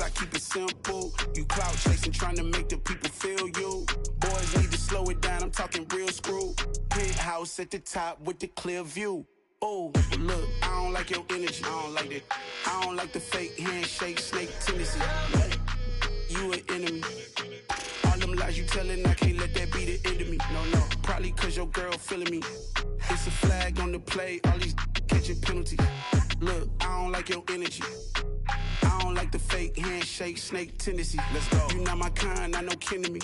I keep it simple. You clout chasing, trying to make the people feel you. Boys need to slow it down, I'm talking real screw. Penthouse at the top with the clear view. Oh, look, I don't like your energy. I don't like that. I don't like the fake handshake, snake tendency. You an enemy. All them lies you telling, I can't let that be the end of me. No, probably cause your girl feeling me. It's a flag on the play, all these catching penalties. Look, I don't like your energy. I don't like the fake handshake, snake tendency. Let's go. You not my kind, not no kin to me.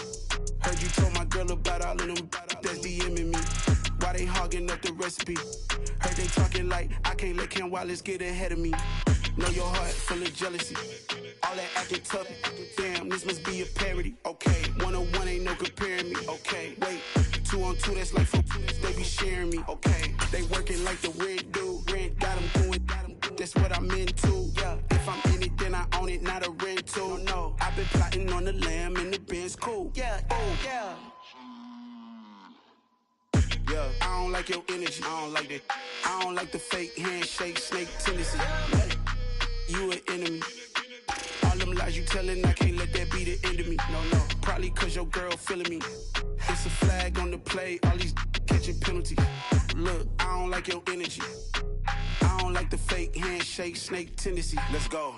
Heard you told my girl about all of them that's DMing me. Why they hogging up the recipe? Heard they talking like I can't let Ken Wallace get ahead of me. Know your heart full of jealousy. All that acting tough. Damn, this must be a parody. Okay, 101 ain't no comparing me. Okay, wait, 2 on 2, that's like 4. They be sharing me. Okay, they working like the red dude. Rent got them going. That's what I'm into. Yeah, if I'm in it, then I own it, not a rental. No, I've been plotting on the lamb and the Benz cool. Yeah, oh yeah. Yeah, I don't like your energy. I don't like that. I don't like the fake handshake, snake tendency. You an enemy. All them lies you telling, I can't let that be the end of me. No, probably cause your girl feeling me. It's a flag on the play, all these catching penalties. Look, I don't like your energy. I don't like the fake handshake, snake tendency. Let's go.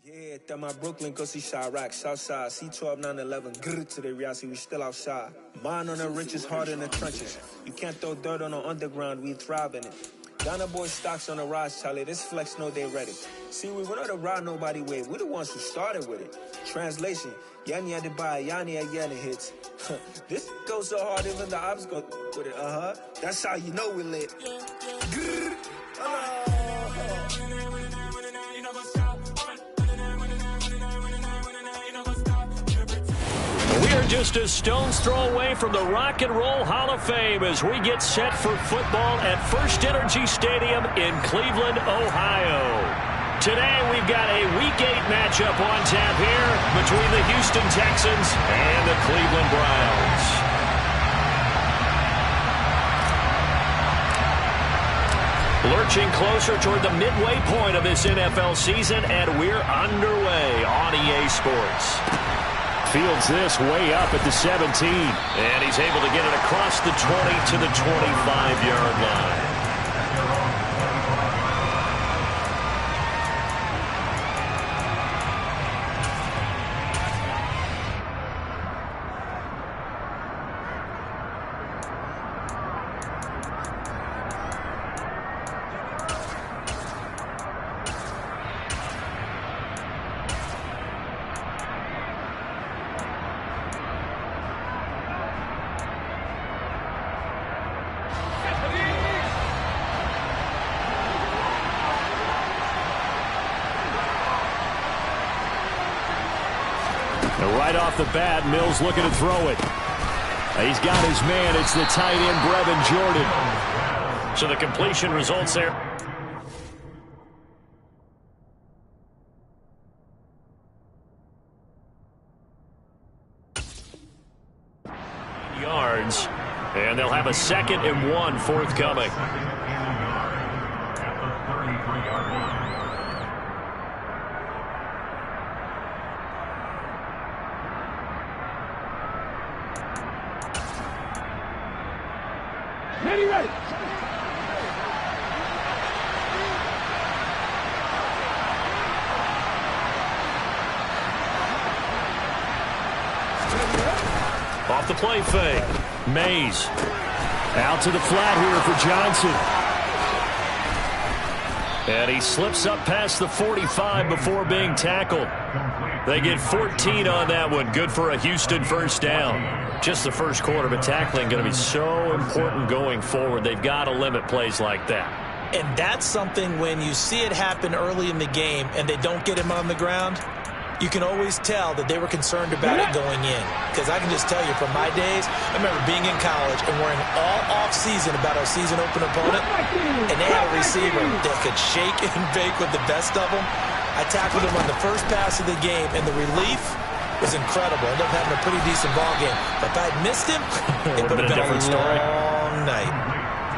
Yeah, that my Brooklyn, go see Chirac, Southside, C12, 911, grrr to the reality, we still outside. Mine on the riches, hard in the trenches. You can't throw dirt on the underground, we thrive in it. Ghana boy stocks on the rise, Charlie, this flex know they ready. See, we not to ride nobody way, we the ones who started with it. Translation, Yanni had to buy, Yanni had Yanni hits. This goes so hard, even the ops go with it, That's how you know we lit. Grrr, We're just a stone's throw away from the Rock and Roll Hall of Fame as we get set for football at First Energy Stadium in Cleveland, Ohio. Today we've got a Week 8 matchup on tap here between the Houston Texans and the Cleveland Browns. Lurching closer toward the midway point of this NFL season, and we're underway on EA Sports. Fields this way up at the 17. And he's able to get it across the 20 to the 25-yard line. Right off the bat, Mills looking to throw it. He's got his man. It's the tight end, Brevin Jordan. So the completion results there. Yards. And they'll have a 2nd and 1 forthcoming. Ready. Off the play fake. Mays. Out to the flat here for Johnson. And he slips up past the 45 before being tackled. They get 14 on that one. Good for a Houston first down. Just the first quarter, but tackling going to be so important going forward. They've got to limit plays like that. And that's something when you see it happen early in the game and they don't get him on the ground, you can always tell that they were concerned about it going in. Because I can just tell you from my days, I remember being in college and worrying all off-season about our season open opponent, and they had a receiver that could shake and bake with the best of them. I tackled him on the first pass of the game, and the relief was incredible. Ended up having a pretty decent ball game. But if I had missed him, it would have been a long night.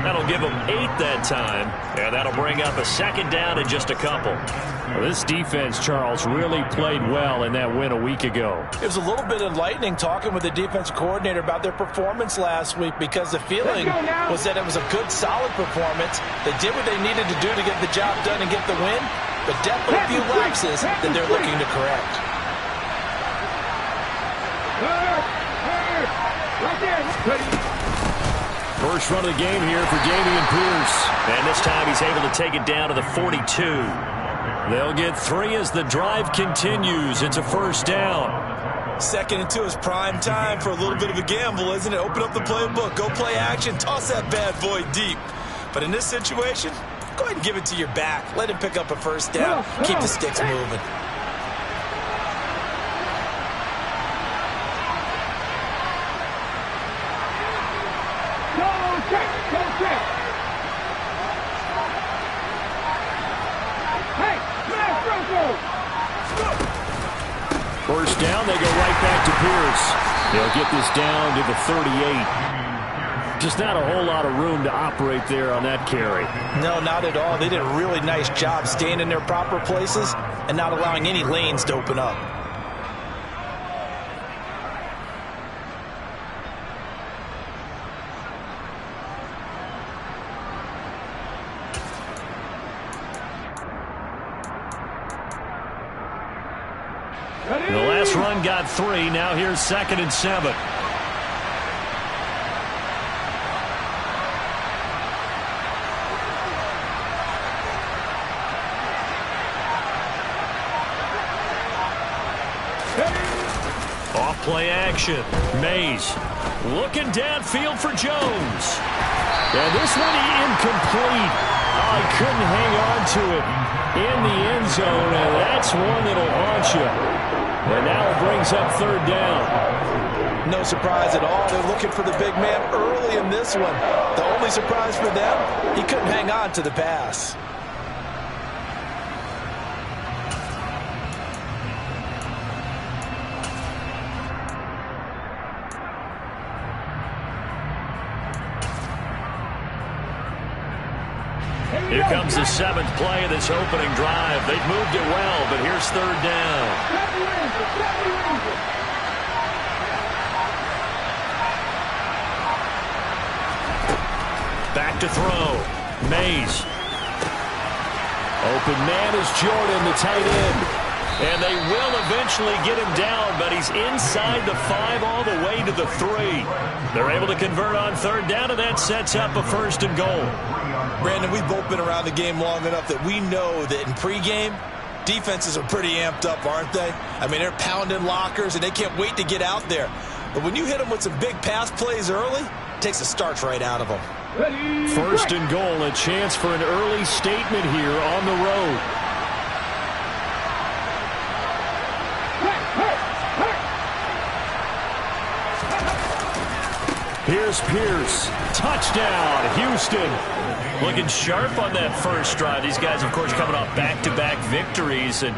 That'll give them 8 that time, and that'll bring up a second down in just a couple. Well, this defense, Charles, really played well in that win a week ago. It was a little bit enlightening talking with the defensive coordinator about their performance last week, because the feeling was that it was a good, solid performance. They did what they needed to do to get the job done and get the win, but definitely a few lapses that they're looking to correct. First run of the game here for Dameon Pierce. And this time he's able to take it down to the 42. They'll get 3 as the drive continues. It's a first down. 2nd and 2 is prime time for a little bit of a gamble, isn't it? Open up the playbook, go play action, toss that bad boy deep. But in this situation, go ahead and give it to your back. Let him pick up a first down. Keep the sticks moving. First down, they go right back to Pierce. They'll get this down to the 38. Just not a whole lot of room to operate there on that carry. No, not at all. They did a really nice job staying in their proper places and not allowing any lanes to open up. The last run got 3. Now here's 2nd and 7. Off play action. Mays looking downfield for Jones. And this one incomplete. Oh, he couldn't hang on to it in the end zone, and that's one that'll haunt you. And now it brings up 3rd down. No surprise at all. They're looking for the big man early in this one. The only surprise for them, he couldn't hang on to the pass. Here comes the 7th play of this opening drive. They've moved it well, but here's 3rd down. Back to throw. Mays. Open man is Jordan, the tight end. And they will eventually get him down, but he's inside the 5 all the way to the 3. They're able to convert on 3rd down, and that sets up a 1st and goal. Brandon, we've both been around the game long enough that we know that in pregame, defenses are pretty amped up, aren't they? I mean, they're pounding lockers, and they can't wait to get out there. But when you hit them with some big pass plays early, it takes the starch right out of them. 1st and goal, a chance for an early statement here on the road. Here's Pierce. Touchdown, Houston. Looking sharp on that first drive. These guys, of course, coming off back-to-back victories, and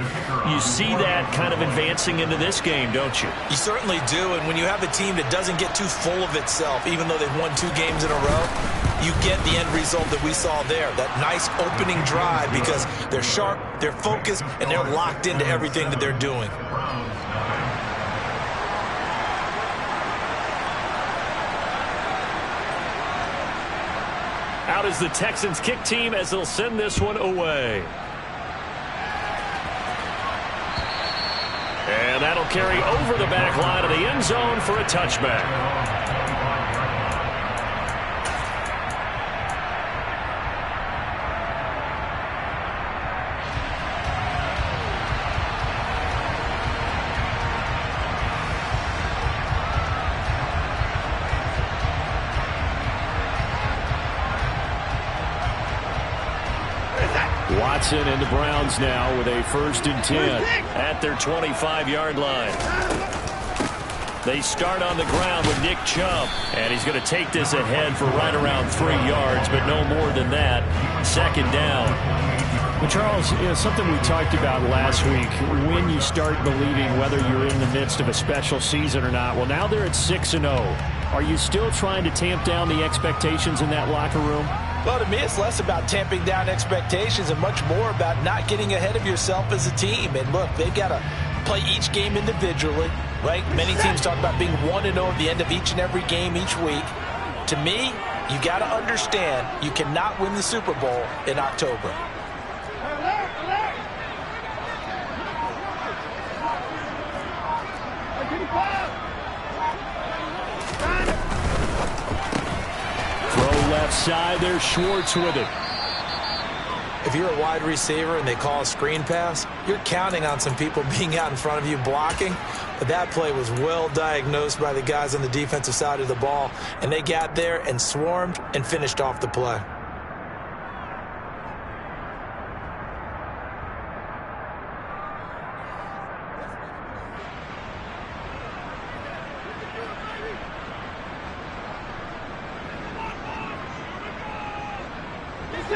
you see that kind of advancing into this game, don't you? You certainly do, and when you have a team that doesn't get too full of itself, even though they've won 2 games in a row, you get the end result that we saw there, that nice opening drive, because they're sharp, they're focused, and they're locked into everything that they're doing. Out is the Texans kick team as they'll send this one away. And that'll carry over the back line of the end zone for a touchback. Watson and the Browns now with a 1st and 10 at their 25-yard line. They start on the ground with Nick Chubb, and he's going to take this ahead for right around 3 yards, but no more than that. 2nd down. Well, Charles, something we talked about last week, when you start believing whether you're in the midst of a special season or not. Well, now they're at 6-0. Are you still trying to tamp down the expectations in that locker room? Well, to me, it's less about tamping down expectations and much more about not getting ahead of yourself as a team. And look, they've got to play each game individually, right? Many teams talk about being 1-0 at the end of each and every game each week. To me, you got to understand you cannot win the Super Bowl in October. Throw left side, there's Schwartz with it. If you're a wide receiver and they call a screen pass, you're counting on some people being out in front of you blocking. But that play was well diagnosed by the guys on the defensive side of the ball, and they got there and swarmed and finished off the play.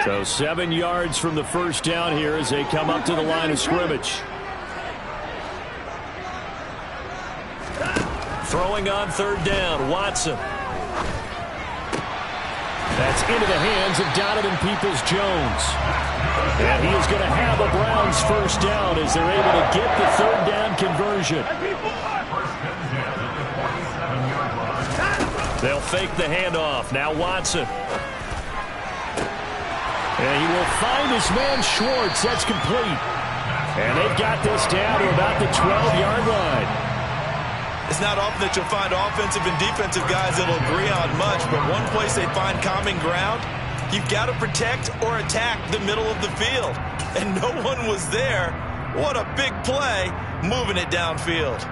So 7 yards from the first down here as they come up to the line of scrimmage. Throwing on third down, Watson. That's into the hands of Donovan Peoples-Jones. And he is going to have a Browns first down as they're able to get the third down conversion. They'll fake the handoff. Now Watson. And he will find his man Schwartz. That's complete. And they've got this down to about the 12-yard line. It's not often that you'll find offensive and defensive guys that'll agree on much, but one place they find common ground, you've got to protect or attack the middle of the field. And no one was there. What a big play, moving it downfield.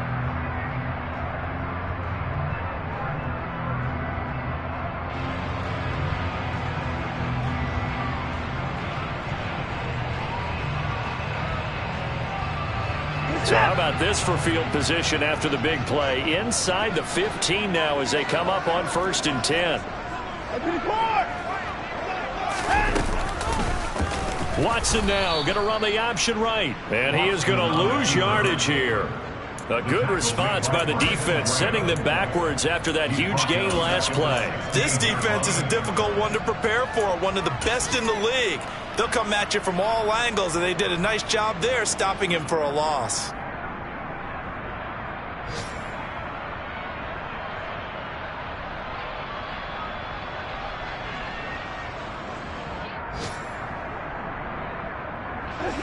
So how about this for field position after the big play? Inside the 15 now as they come up on 1st and 10. Watson now going to run the option right. And he is going to lose yardage here. A good response by the defense, sending them backwards after that huge gain last play. This defense is a difficult one to prepare for, one of the best in the league. They'll come at you from all angles, and they did a nice job there stopping him for a loss.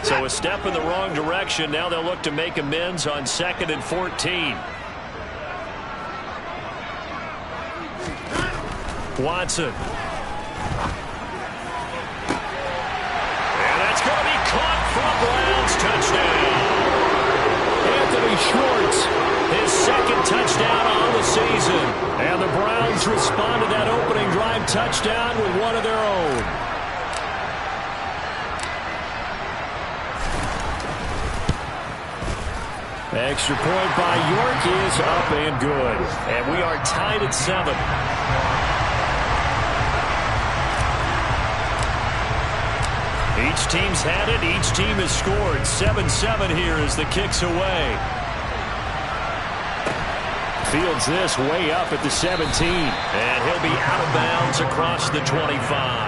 So a step in the wrong direction. Now they'll look to make amends on 2nd and 14. Watson. And that's going to be caught for a Browns touchdown. Anthony Schwartz, his 2nd touchdown on the season. And the Browns respond to that opening drive touchdown with one of their own. Extra point by York is up and good. And we are tied at 7. Each team's had it. Each team has scored. 7-7 here as the kick's away. Fields this way up at the 17. And he'll be out of bounds across the 25.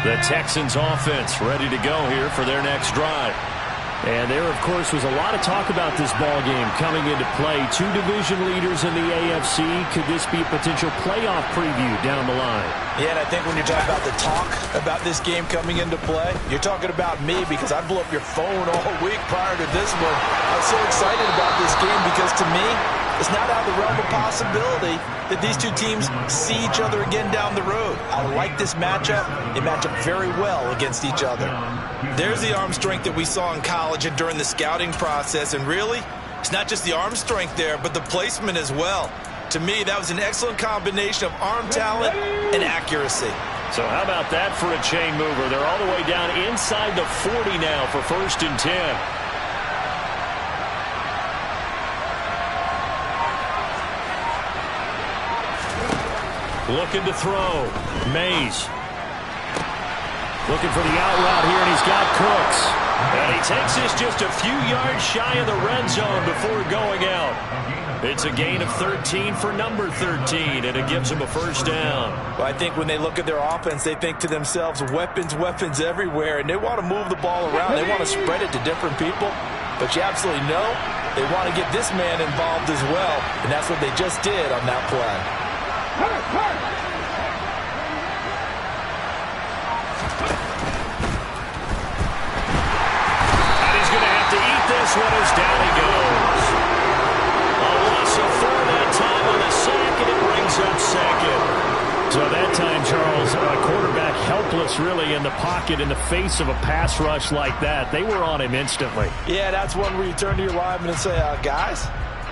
The Texans offense ready to go here for their next drive. And there, of course, was a lot of talk about this ball game coming into play. 2 division leaders in the AFC. Could this be a potential playoff preview down the line? Yeah, and I think when you're talking about the talk about this game coming into play, you're talking about me because I blew up your phone all week prior to this one. I was so excited about this game because to me, it's not out of the realm of possibility that these two teams see each other again down the road. I like this matchup. They match up very well against each other. There's the arm strength that we saw in college and during the scouting process. And really, it's not just the arm strength there, but the placement as well. To me, that was an excellent combination of arm talent and accuracy. So how about that for a chain mover? They're all the way down inside the 40 now for 1st and 10. Looking to throw. Mays. Looking for the out route here, and he's got Cooks. And he takes this just a few yards shy of the red zone before going out. It's a gain of 13 for number 13, and it gives him a first down. Well, I think when they look at their offense, they think to themselves, weapons, weapons everywhere, and they want to move the ball around. They want to spread it to different people. But you absolutely know they want to get this man involved as well, and that's what they just did on that play. And he's going to have to eat this one as down he goes. A loss of 4 that time on the sack, and it brings up second. So that time, Charles, a quarterback helpless really in the pocket in the face of a pass rush like that. They were on him instantly. Yeah, that's one where you turn to your lineman and say, guys,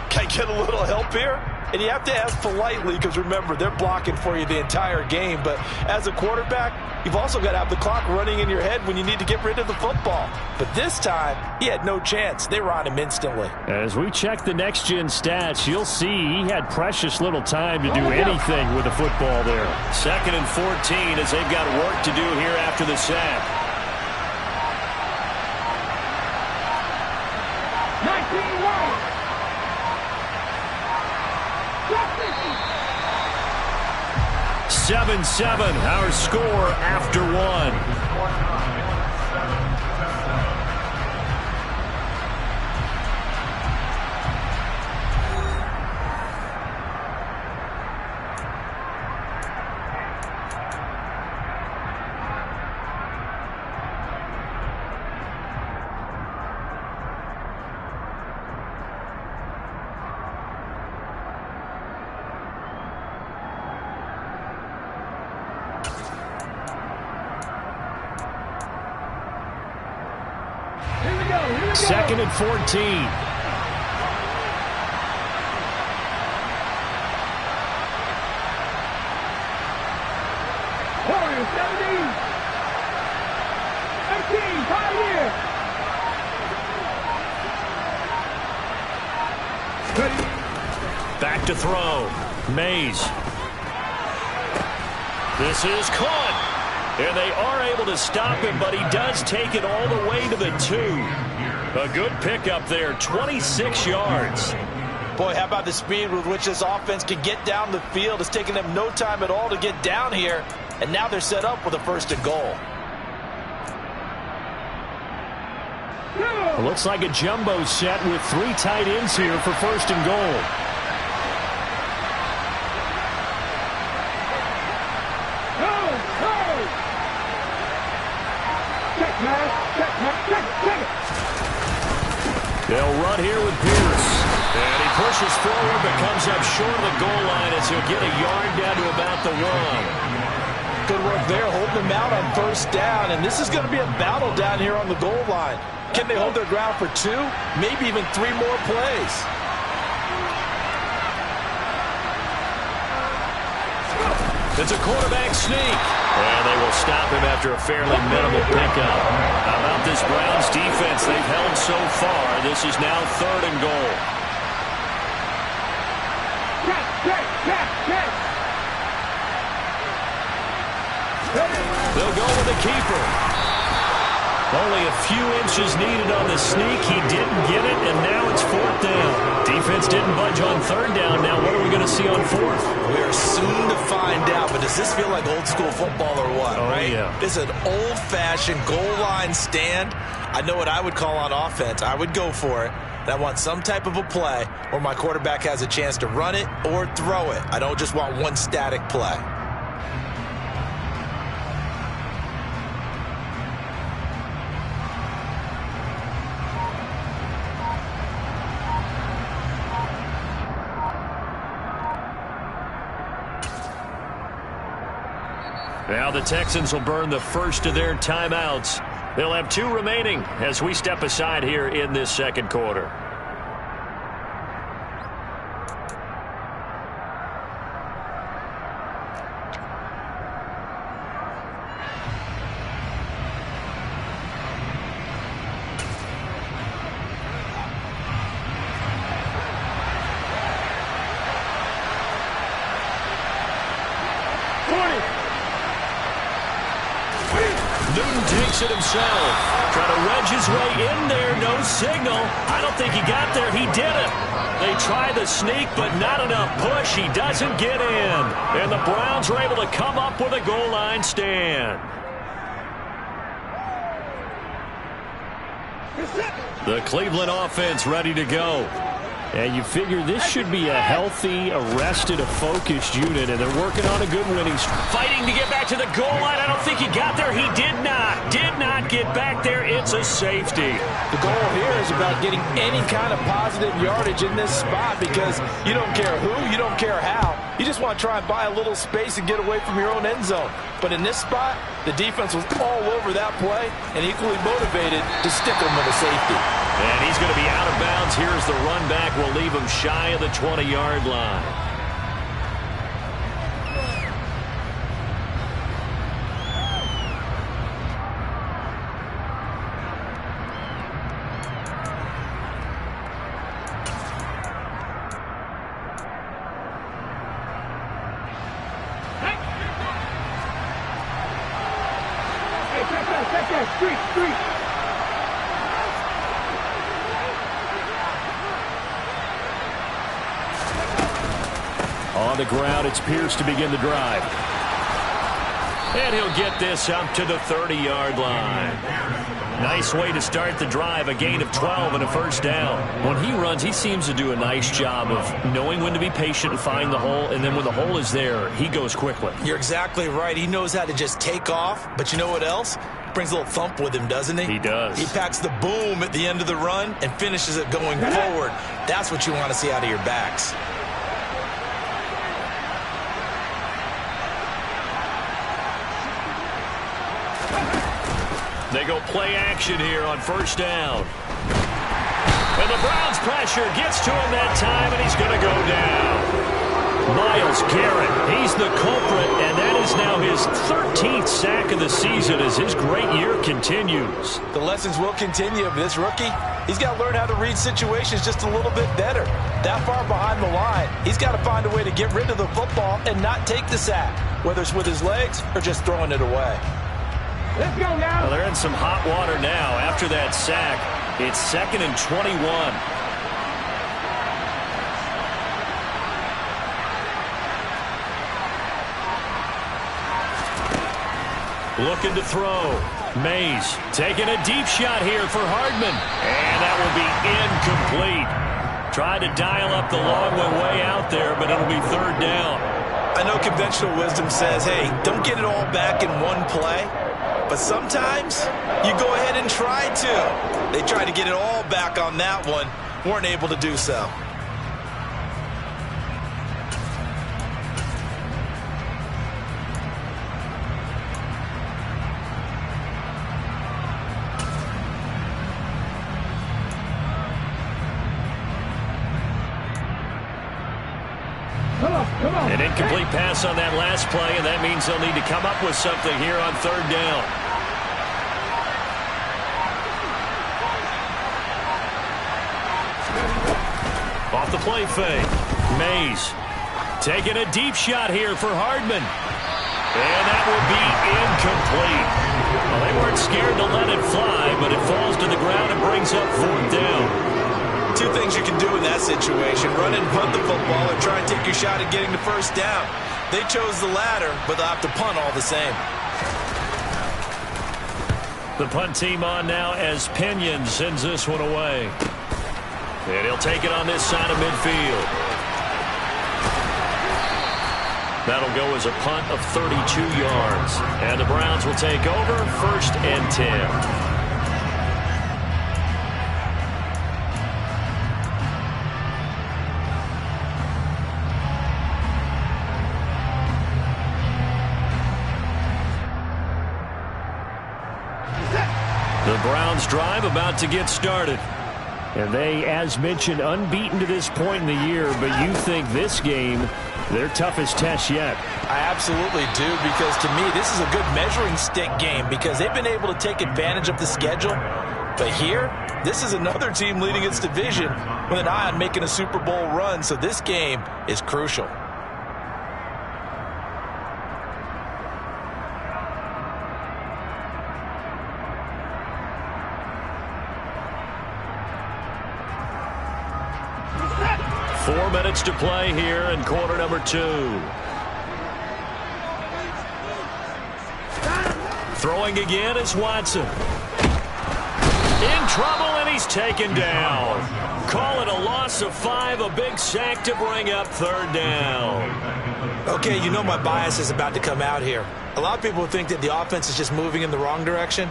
can I get a little help here? And you have to ask politely because, remember, they're blocking for you the entire game. But as a quarterback, you've also got to have the clock running in your head when you need to get rid of the football. But this time, he had no chance. They were on him instantly. As we check the next-gen stats, you'll see he had precious little time to do anything with the football there. 2nd and 14 as they've got work to do here after the sack. 7-7, our score after 1. Second and 14. Warriors 17. 18. Pioneer. Back to throw. Mays. This is caught. And they are able to stop him, but he does take it all the way to the 2. A good pickup there, 26 yards. Boy, how about the speed with which this offense can get down the field? It's taking them no time at all to get down here, and now they're set up with a 1st and goal. It looks like a jumbo set with 3 tight ends here for 1st and goal. They'll run here with Pierce. And he pushes forward but comes up short of the goal line as he'll get a yard down to about the 1. Good work there, holding them out on 1st down. And this is going to be a battle down here on the goal line. Can they hold their ground for 2? Maybe even 3 more plays. It's a quarterback sneak. And they will stop him after a fairly minimal pickup. How about this Browns defense they've held so far? This is now 3rd and goal. They'll go with the keeper. Only a few inches needed on the sneak. He didn't get it, and now it's 4th down. Defense didn't budge on 3rd down. Now what are we going to see on 4th? We are soon to find out, but does this feel like old school football or what, right? Yeah. This is an old-fashioned goal line stand. I know what I would call on offense. I would go for it. And I want some type of a play where my quarterback has a chance to run it or throw it. I don't just want one static play. Now the Texans will burn the first of their timeouts. They'll have 2 remaining as we step aside here in this 2nd quarter. Newton takes it himself. Trying to wedge his way in there. No signal. I don't think he got there. He didn't. They try the sneak, but not enough push. He doesn't get in. And the Browns are able to come up with a goal line stand. The Cleveland offense ready to go. And you figure this should be a healthy, arrested, a focused unit, and they're working on a good winning streak. Fighting to get back to the goal line. I don't think he got there. He did not get back there. It's a safety. The goal here is about getting any kind of positive yardage in this spot because you don't care who, you don't care how. You just want to try and buy a little space and get away from your own end zone. But in this spot, the defense was all over that play and equally motivated to stick them with a safety. And he's going to be out of bounds. Here's the run back. We'll leave him shy of the 20-yard line. Street. On the ground, it's Pierce to begin the drive. And he'll get this up to the 30-yard line. Nice way to start the drive, a gain of 12 and a first down. When he runs, he seems to do a nice job of knowing when to be patient and find the hole, and then when the hole is there, he goes quickly. You're exactly right. He knows how to just take off, but you know what else? Brings a little thump with him, doesn't he? He does. He packs the boom at the end of the run and finishes it going forward. That's what you want to see out of your backs. They go play action here on first down. And the Browns pressure gets to him that time, and he's going to go down. Myles Garrett, he's the culprit, and that is now his 13th sack of the season as his great year continues. The lessons will continue of this rookie. He's got to learn how to read situations just a little bit better. That far behind the line, he's got to find a way to get rid of the football and not take the sack, whether it's with his legs or just throwing it away. Let's go now. Well, they're in some hot water now after that sack. It's 2nd and 21. Looking to throw. Mays taking a deep shot here for Hardman. And that will be incomplete. Tried to dial up the long one way out there, but it'll be third down. I know conventional wisdom says, hey, don't get it all back in one play. But sometimes you go ahead and try to. They tried to get it all back on that one. Weren't able to do so. Come on. An incomplete pass on that last play, and that means they'll need to come up with something here on third down. Off the play fake. Mays taking a deep shot here for Hardman. And that will be incomplete. Well, they weren't scared to let it fly, but it falls to the ground and brings up fourth down. Two things you can do in that situation: run and punt the football or try and take your shot at getting the first down. They chose the latter, but they'll have to punt all the same. The punt team on now as Pinion sends this one away. And he'll take it on this side of midfield. That'll go as a punt of 32 yards. And the Browns will take over 1st and 10. The Browns drive about to get started. And they, as mentioned, unbeaten to this point in the year, but you think this game, their toughest test yet. I absolutely do, because to me, this is a good measuring stick game because they've been able to take advantage of the schedule. But here, this is another team leading its division with an eye on making a Super Bowl run, so this game is crucial. 4 minutes to play here in quarter number 2. Throwing again is Watson. In trouble, and he's taken down. Call it a loss of 5, a big sack to bring up 3rd down. Okay, you know my bias is about to come out here. A lot of people think that the offense is just moving in the wrong direction.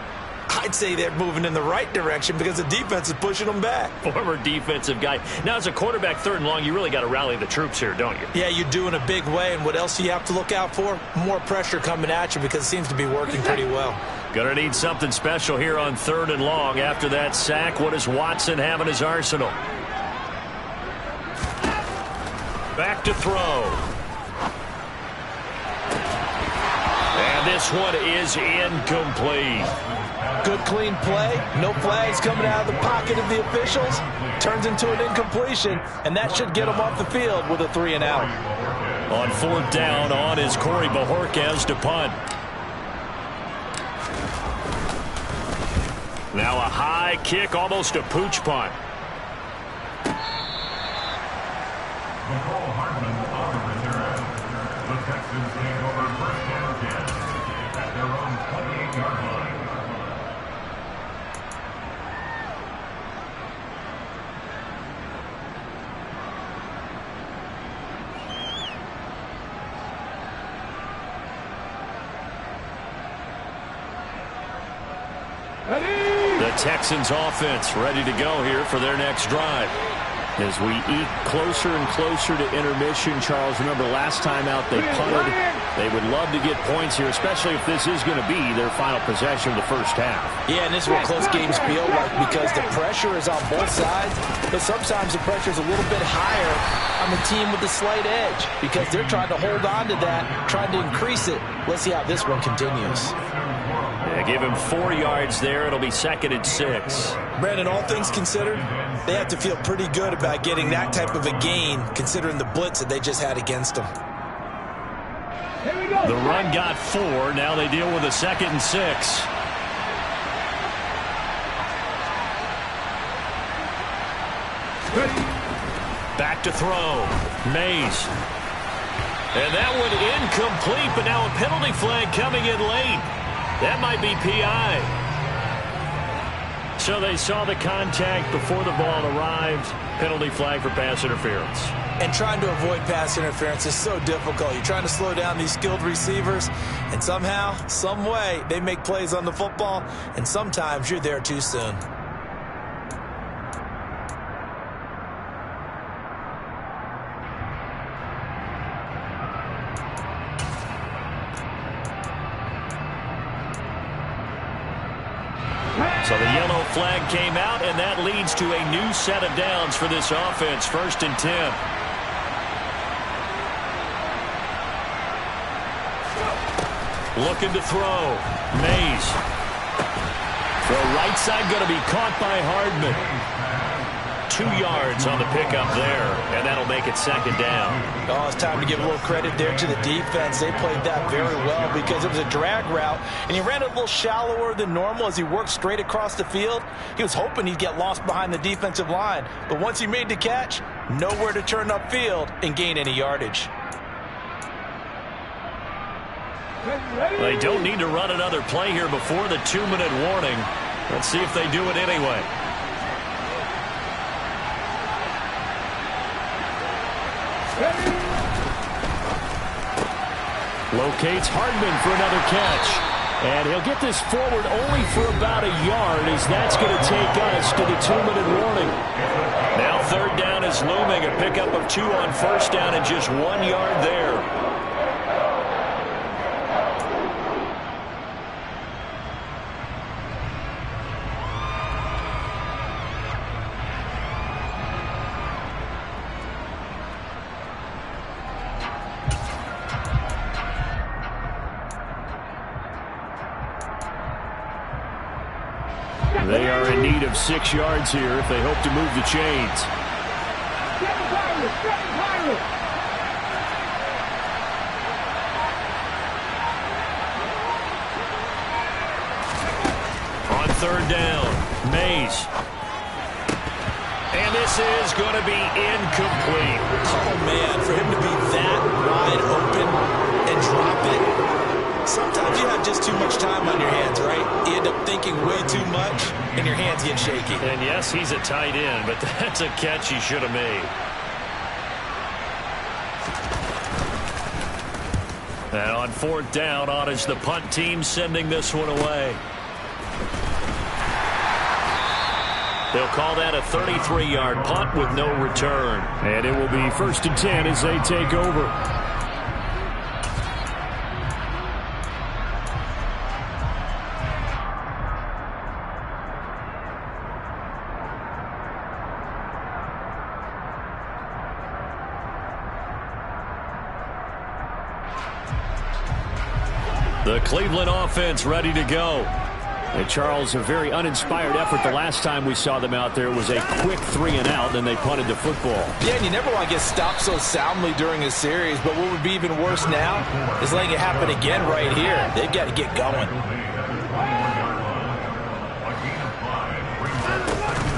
I'd say they're moving in the right direction because the defense is pushing them back. Former defensive guy. Now, as a quarterback, 3rd and long, you really got to rally the troops here, don't you? Yeah, you do in a big way, and what else do you have to look out for? More pressure coming at you because it seems to be working pretty well. Gonna need something special here on 3rd and long. After that sack, what does Watson have in his arsenal? Back to throw. And this one is incomplete. Good clean play. No flags coming out of the pocket of the officials. Turns into an incompletion, and that should get them off the field with a 3 and out. On 4th down, on is Corey Bajorquez to punt. Now a high kick, almost a pooch punt. The Texans take over 1st down 10 at their own 28-yard line. The Texans offense ready to go here for their next drive. As we eke closer and closer to intermission, Charles, remember last time out they punted. They would love to get points here, especially if this is going to be their final possession of the first half. Yeah, and this is what close games feel like because the pressure is on both sides, but sometimes the pressure is a little bit higher on the team with the slight edge because they're trying to hold on to that, trying to increase it. Let's see how this one continues. Yeah, give him 4 yards there. It'll be 2nd and 6. Brandon, all things considered, they have to feel pretty good about getting that type of a gain considering the blitz that they just had against them. The run got 4. Now they deal with a 2nd and 6. Back to throw. Mays. And that one incomplete, but now a penalty flag coming in late. That might be PI. So they saw the contact before the ball arrived. Penalty flag for pass interference. And trying to avoid pass interference is so difficult. You're trying to slow down these skilled receivers, and somehow, some way, they make plays on the football, and sometimes you're there too soon. So the yellow flag came out, and that leads to a new set of downs for this offense. 1st and 10. Looking to throw. Mays. Throw right side, going to be caught by Hardman. 2 yards on the pickup there, and that'll make it 2nd down. Oh, it's time to give a little credit there to the defense. They played that very well because it was a drag route, and he ran it a little shallower than normal as he worked straight across the field. He was hoping he'd get lost behind the defensive line, but once he made the catch, nowhere to turn upfield and gain any yardage. They don't need to run another play here before the 2-minute warning. Let's see if they do it anyway. Locates Hardman for another catch. And he'll get this forward only for about a yard, as that's going to take us to the 2-minute warning. Now 3rd down is looming. A pickup of 2 on 1st down and just 1 yard there. They are in need of 6 yards here if they hope to move the chains. On 3rd down, Mays. And this is going to be incomplete. Oh, man, for him to be that wide open and drop it. Sometimes you have just too much time on your hands, right? You end up thinking way too much, and your hands get shaky. And yes, he's a tight end, but that's a catch he should have made. And on fourth down, on is the punt team sending this one away. They'll call that a 33-yard punt with no return. And it will be 1st and 10 as they take over. The Cleveland offense ready to go. And Charles, a very uninspired effort the last time we saw them out there. It was a quick 3-and-out, and they punted the football. Yeah, and you never want to get stopped so soundly during a series, but what would be even worse now is letting it happen again right here. They've got to get going.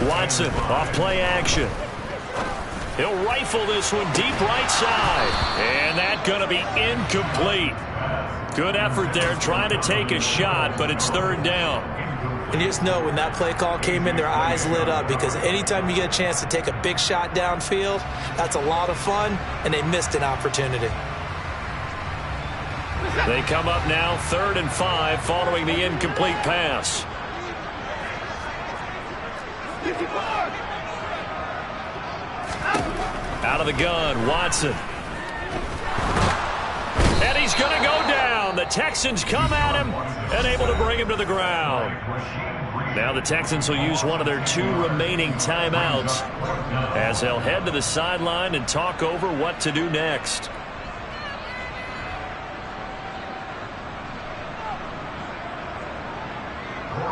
Watson off play action. He'll rifle this one deep right side. And that's going to be incomplete. Good effort there, trying to take a shot, but it's 3rd down. And you just know when that play call came in, their eyes lit up, because anytime you get a chance to take a big shot downfield, that's a lot of fun, and they missed an opportunity. They come up now 3rd and 5 following the incomplete pass. Out of the gun, Watson. And he's going to go down. The Texans come at him and able to bring him to the ground. Now the Texans will use one of their 2 remaining timeouts as they'll head to the sideline and talk over what to do next.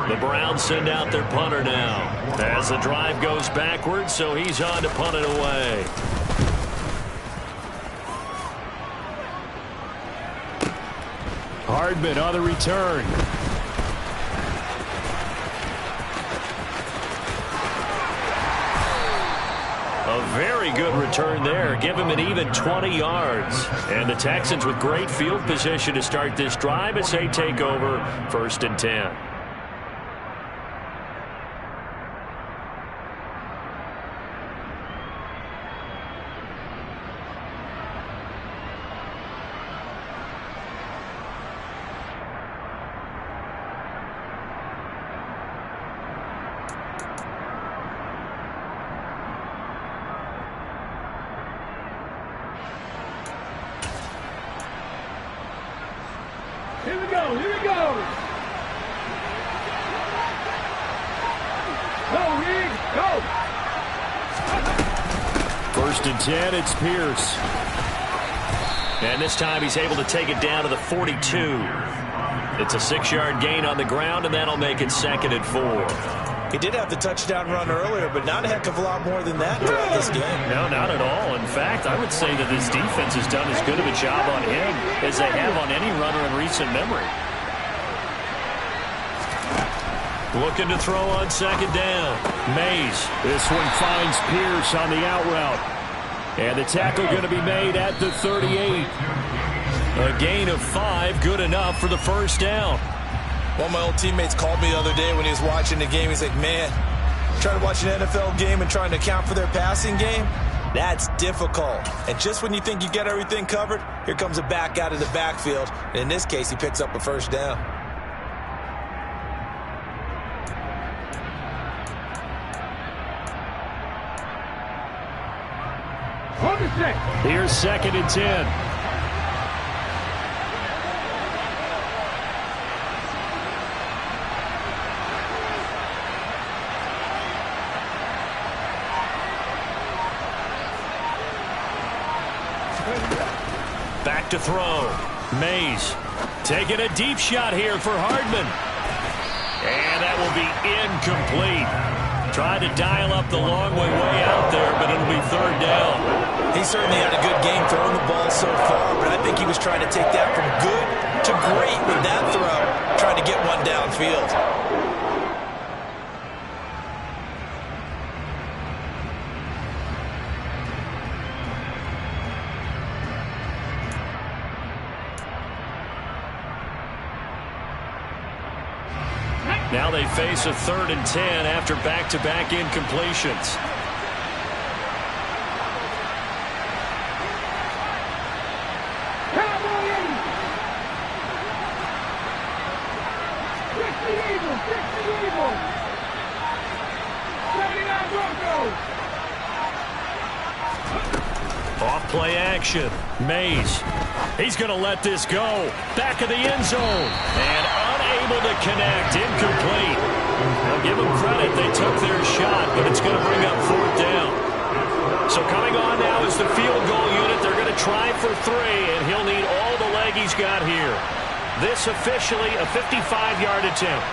The Browns send out their punter now as the drive goes backwards, so he's on to punt it away. Hardman on the return. A very good return there. Give him an even 20 yards. And the Texans with great field position to start this drive as they take over 1st and 10. Here we go, here we go. Go, Reed, go. 1st and 10, it's Pierce. And this time he's able to take it down to the 42. It's a 6-yard gain on the ground, and that'll make it 2nd and 4. He did have the touchdown run earlier, but not a heck of a lot more than that throughout this game. No, not at all. In fact, I would say that this defense has done as good of a job on him as they have on any runner in recent memory. Looking to throw on 2nd down. Mays. This one finds Pierce on the out route. And the tackle going to be made at the 38. A gain of 5, good enough for the 1st down. One of my old teammates called me the other day when he was watching the game. He's like, man, trying to watch an NFL game and trying to account for their passing game, that's difficult. And just when you think you get everything covered, here comes a back out of the backfield. And in this case, he picks up a 1st down. Here's 2nd and 10. Back to throw. Mays taking a deep shot here for Hardman. And that will be incomplete. Tried to dial up the long way out there, but it'll be 3rd down. He certainly had a good game throwing the ball so far, but I think he was trying to take that from good to great with that throw, trying to get one downfield. Now they face a 3rd and 10 after back-to-back incompletions. Off-play action. Mays. He's going to let this go. Back of the end zone. And unable to connect. Incomplete. I'll give them credit. They took their shot, but it's going to bring up 4th down. So coming on now is the field goal unit. They're going to try for 3, and he'll need all the leg he's got here. This officially a 55-yard attempt.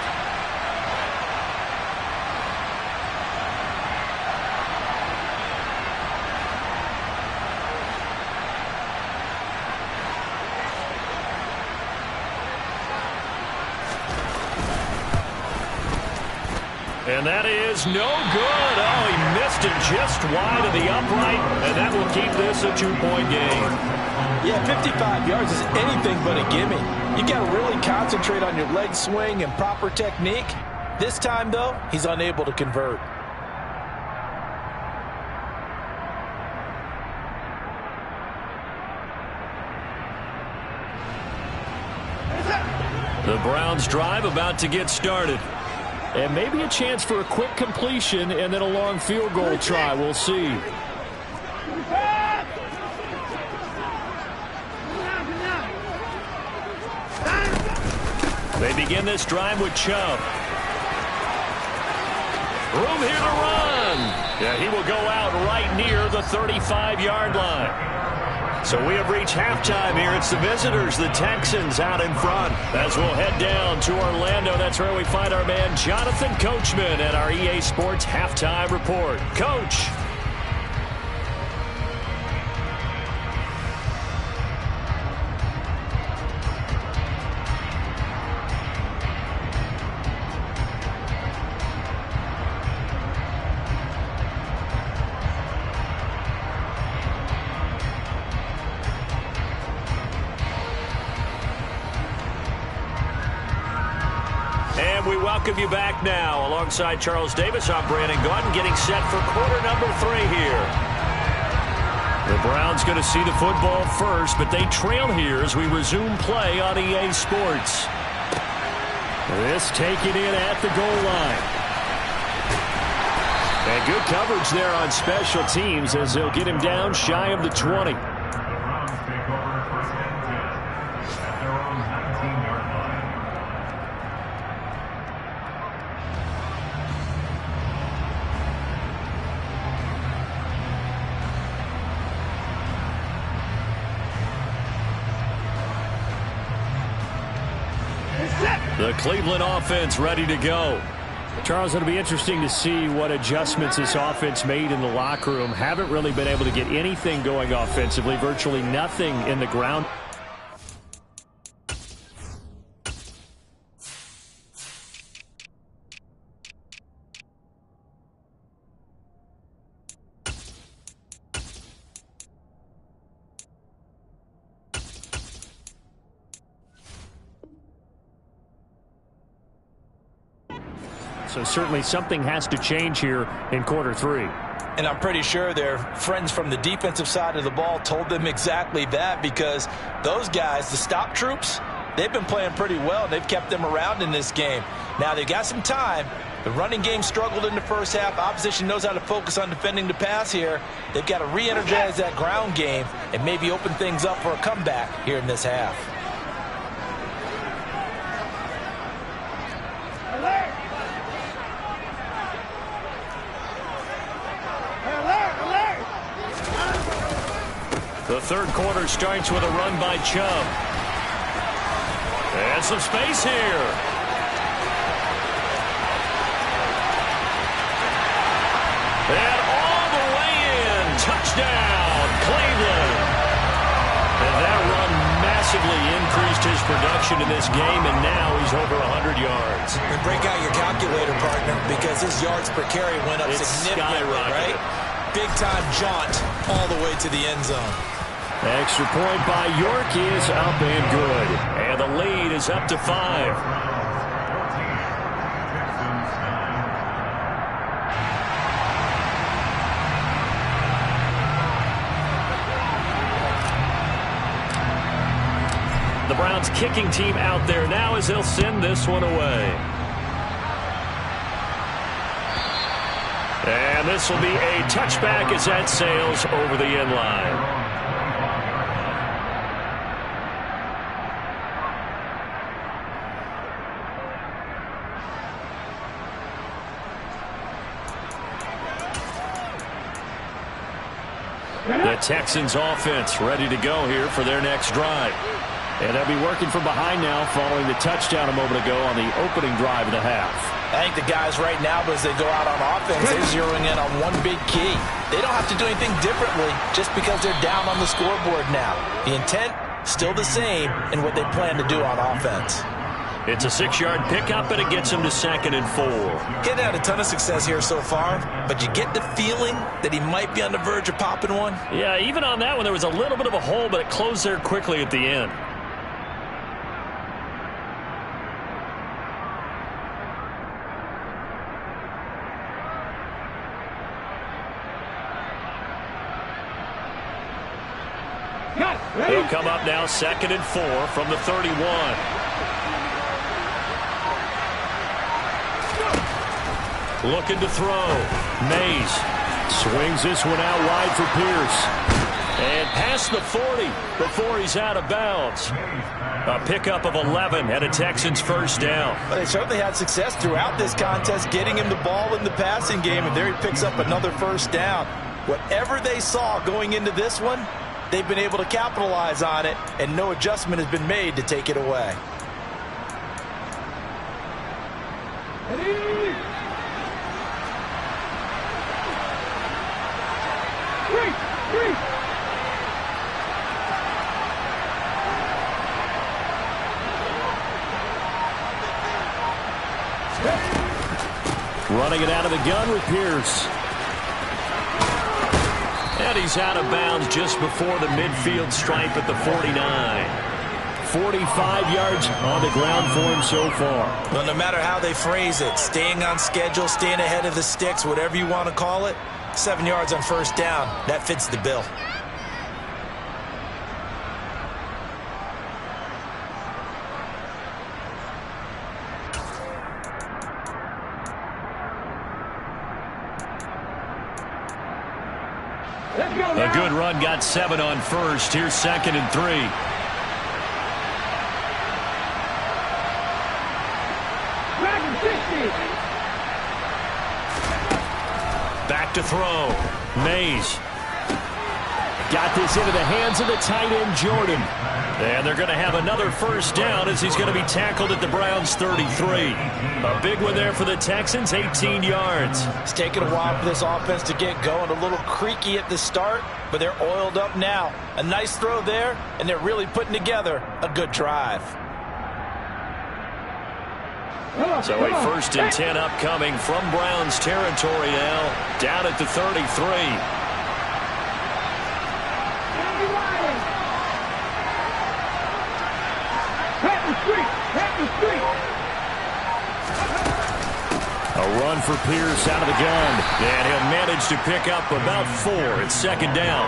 And that is no good. Oh, he missed it just wide of the upright, and that will keep this a 2-point game. Yeah, 55 yards is anything but a gimme. You got to really concentrate on your leg swing and proper technique. This time, though, he's unable to convert. The Browns drive about to get started. And maybe a chance for a quick completion and then a long field goal try. We'll see. They begin this drive with Chubb. Room here to run. Yeah, he will go out right near the 35-yard line. So we have reached halftime here. It's the visitors, the Texans, out in front. As we'll head down to Orlando, that's where we find our man Jonathan Coachman at our EA Sports Halftime Report. Coach. We welcome you back now. Alongside Charles Davis, I'm Brandon Gaudin, getting set for quarter number 3 here. The Browns going to see the football first, but they trail here as we resume play on EA Sports. This taken in at the goal line. And good coverage there on special teams as they'll get him down shy of the 20. The Cleveland offense ready to go. Charles, it'll be interesting to see what adjustments this offense made in the locker room. Haven't really been able to get anything going offensively, virtually nothing in the ground. So certainly something has to change here in quarter 3. And I'm pretty sure their friends from the defensive side of the ball told them exactly that, because those guys, the stop troops, they've been playing pretty well, and they've kept them around in this game. Now, they've got some time. The running game struggled in the first half. Opposition knows how to focus on defending the pass here. They've got to re-energize that ground game and maybe open things up for a comeback here in this half. The third quarter starts with a run by Chubb. And some space here. And all the way in. Touchdown, Cleveland. And that run massively increased his production in this game, and now he's over 100 yards. And break out your calculator, partner, because his yards per carry went up significantly, right? Big-time jaunt all the way to the end zone. Extra point by York is up and good. And the lead is up to 5. Browns kicking team out there now as they'll send this one away. And this will be a touchback as that sails over the end line. The Texans offense ready to go here for their next drive. And they'll be working from behind now following the touchdown a moment ago on the opening drive of the half. I think the guys right now, as they go out on offense, they're zeroing in on one big key. They don't have to do anything differently just because they're down on the scoreboard now. The intent, still the same in what they plan to do on offense. It's a 6-yard pickup, and it gets him to 2nd and 4. Getting had a ton of success here so far, but you get the feeling that he might be on the verge of popping one. Yeah, even on that one, there was a little bit of a hole, but it closed there quickly at the end. They'll come up now 2nd and 4 from the 31. Looking to throw. Mays swings this one out wide for Pierce. And past the 40 before he's out of bounds. A pickup of 11 and a Texans first down. Well, they certainly had success throughout this contest getting him the ball in the passing game, and there he picks up another first down. Whatever they saw going into this one, they've been able to capitalize on it, and no adjustment has been made to take it away. Running it out of the gun with Pierce. And he's out of bounds just before the midfield stripe at the 49. 45 yards on the ground for him so far. Well, no matter how they phrase it, staying on schedule, staying ahead of the sticks, whatever you want to call it, 7 yards on first down, that fits the bill. A good run, got 7 on first. Here's 2nd and 3. Back to throw. Mays. Got this into the hands of the tight end, Jordan. And they're going to have another first down as he's going to be tackled at the Browns' 33. A big one there for the Texans, 18 yards. It's taken a while for this offense to get going. A little creaky at the start, but they're oiled up now. A nice throw there, and they're really putting together a good drive. So a 1st and 10 upcoming from Browns territory now, down at the 33. A run for Pierce out of the gun. And he'll manage to pick up about 4 at 2nd down.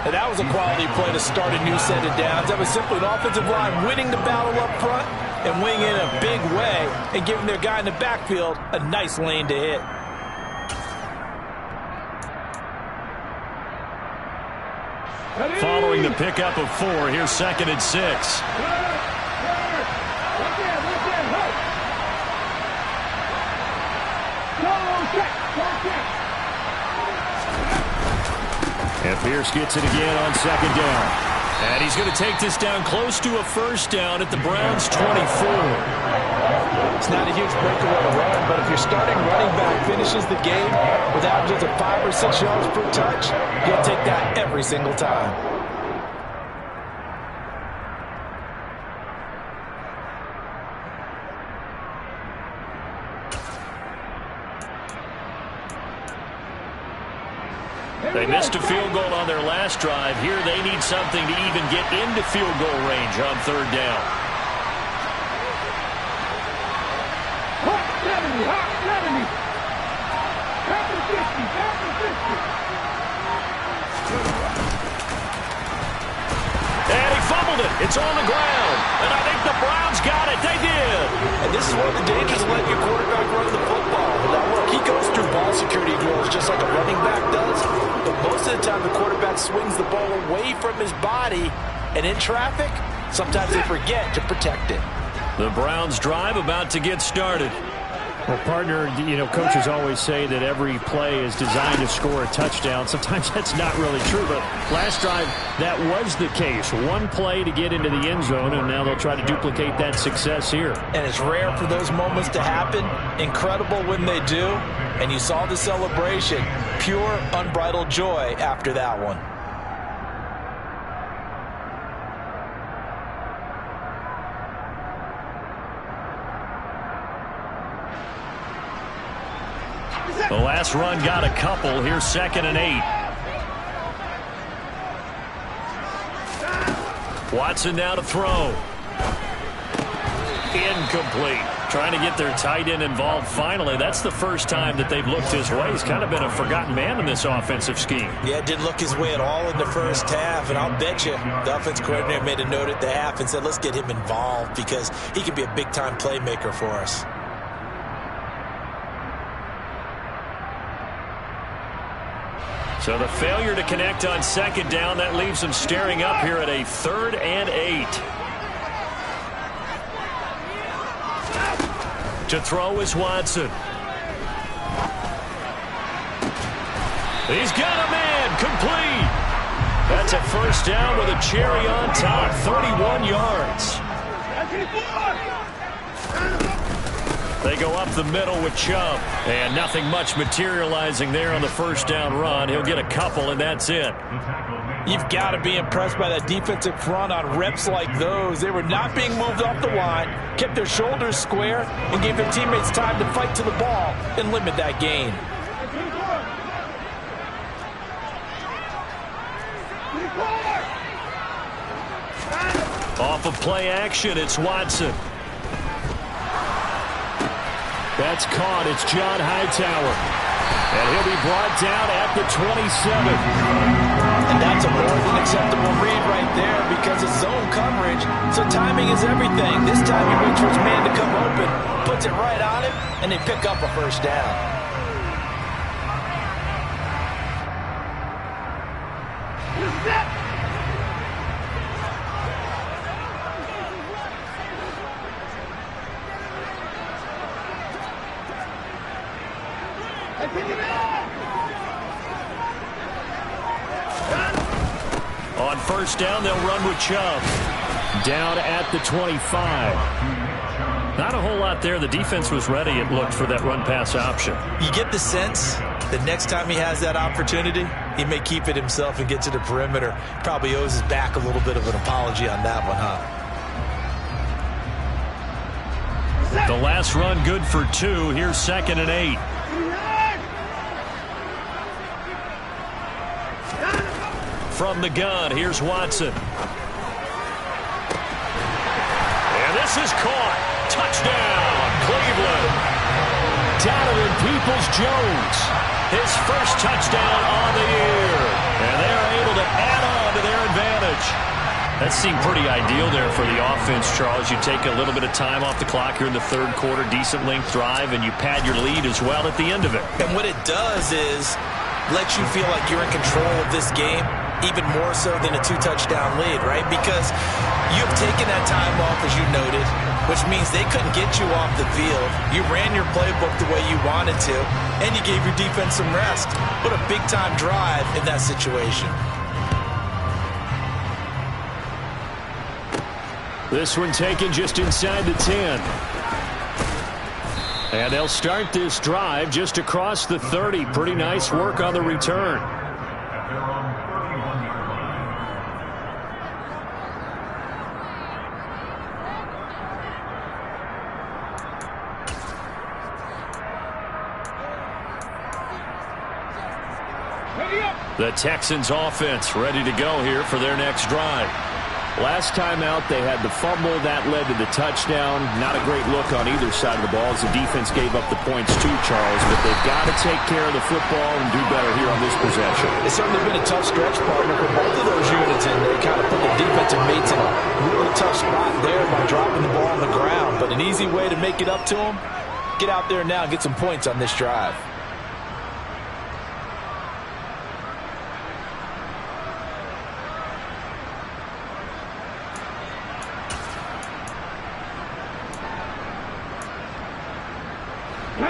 And that was a quality play to start a new set of downs. That was simply an offensive line winning the battle up front and winning in a big way and giving their guy in the backfield a nice lane to hit. Following the pickup of 4, here's 2nd and 6. And Pierce gets it again on 2nd down. And he's going to take this down close to a first down at the Browns' 24. It's not a huge breakaway run, but if your starting running back finishes the game with averages of 5 or 6 yards per touch, you'll take that every single time. They missed a field goal on their last drive. Here they need something to even get into field goal range on 3rd down. And he fumbled it. It's on the ground. Browns got it. They did. And this is one of the dangers of letting your quarterback run the football. Now, look, he goes through ball security drills just like a running back does, but most of the time the quarterback swings the ball away from his body, and in traffic, sometimes they forget to protect it. The Browns drive about to get started. Well, partner, coaches always say that every play is designed to score a touchdown. Sometimes that's not really true, but last drive, that was the case. One play to get into the end zone, and now they'll try to duplicate that success here. And it's rare for those moments to happen. Incredible when they do. And you saw the celebration. Pure, unbridled joy after that one. The last run got a couple. Here's 2nd and 8. Watson now to throw. Incomplete. Trying to get their tight end involved finally. That's the first time that they've looked his way. He's kind of been a forgotten man in this offensive scheme. Yeah, didn't look his way at all in the first half, and I'll bet you the offense coordinator made a note at the half and said, let's get him involved because he can be a big-time playmaker for us. So the failure to connect on 2nd down, that leaves them staring up here at a 3rd and 8. To throw is Watson. He's got a man, complete. That's a first down with a cherry on top, 31 yards. They go up the middle with Chubb, and nothing much materializing there on the first down run. He'll get a couple, and that's it. You've got to be impressed by that defensive front on reps like those. They were not being moved off the line, kept their shoulders square, and gave their teammates time to fight to the ball and limit that gain. Off of play action, it's Watson. That's caught. It's John Hightower. And he'll be brought down at the 27. And that's a more than acceptable read right there because it's zone coverage, so timing is everything. This time he waits for his man to come open, puts it right on him, and they pick up a first down. On first down, they'll run with Chubb. Down at the 25. Not a whole lot there. The defense was ready, it looked, for that run-pass option. You get the sense that next time he has that opportunity, he may keep it himself and get to the perimeter. Probably owes his back a little bit of an apology on that one, huh? The last run good for 2. Here's 2nd and 8. From the gun, here's Watson. And this is caught. Touchdown, Cleveland. Donovan Peoples-Jones, his first touchdown on the year. And they're able to add on to their advantage. That seemed pretty ideal there for the offense, Charles. You take a little bit of time off the clock here in the third quarter, decent length drive, and you pad your lead as well at the end of it. And what it does is let you feel like you're in control of this game, even more so than a 2-touchdown lead, right? Because you've taken that time off, as you noted, which means they couldn't get you off the field. You ran your playbook the way you wanted to, and you gave your defense some rest. What a big-time drive in that situation. This one taken just inside the 10. And they'll start this drive just across the 30. Pretty nice work on the return. The Texans offense ready to go here for their next drive. Last time out, they had the fumble. That led to the touchdown. Not a great look on either side of the ball as the defense gave up the points too, Charles. But they've got to take care of the football and do better here on this possession. It's certainly been a tough stretch, partner, for both of those units, and they kind of put the defensive mates in a really tough spot there by dropping the ball on the ground. But an easy way to make it up to them, get out there now and get some points on this drive.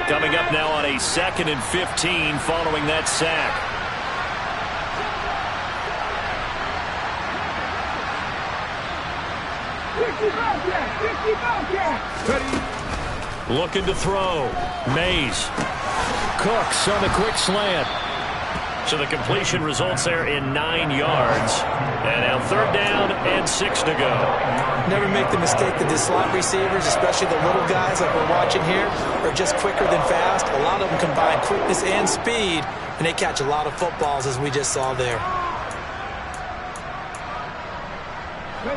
Coming up now on a 2nd and 15 following that sack. Looking to throw. Mays. Cooks on the quick slant. So the completion results there in 9 yards. And now 3rd down and 6 to go. Never make the mistake that the slot receivers, especially the little guys like we're watching here, are just quicker than fast. A lot of them combine quickness and speed, and they catch a lot of footballs, as we just saw there.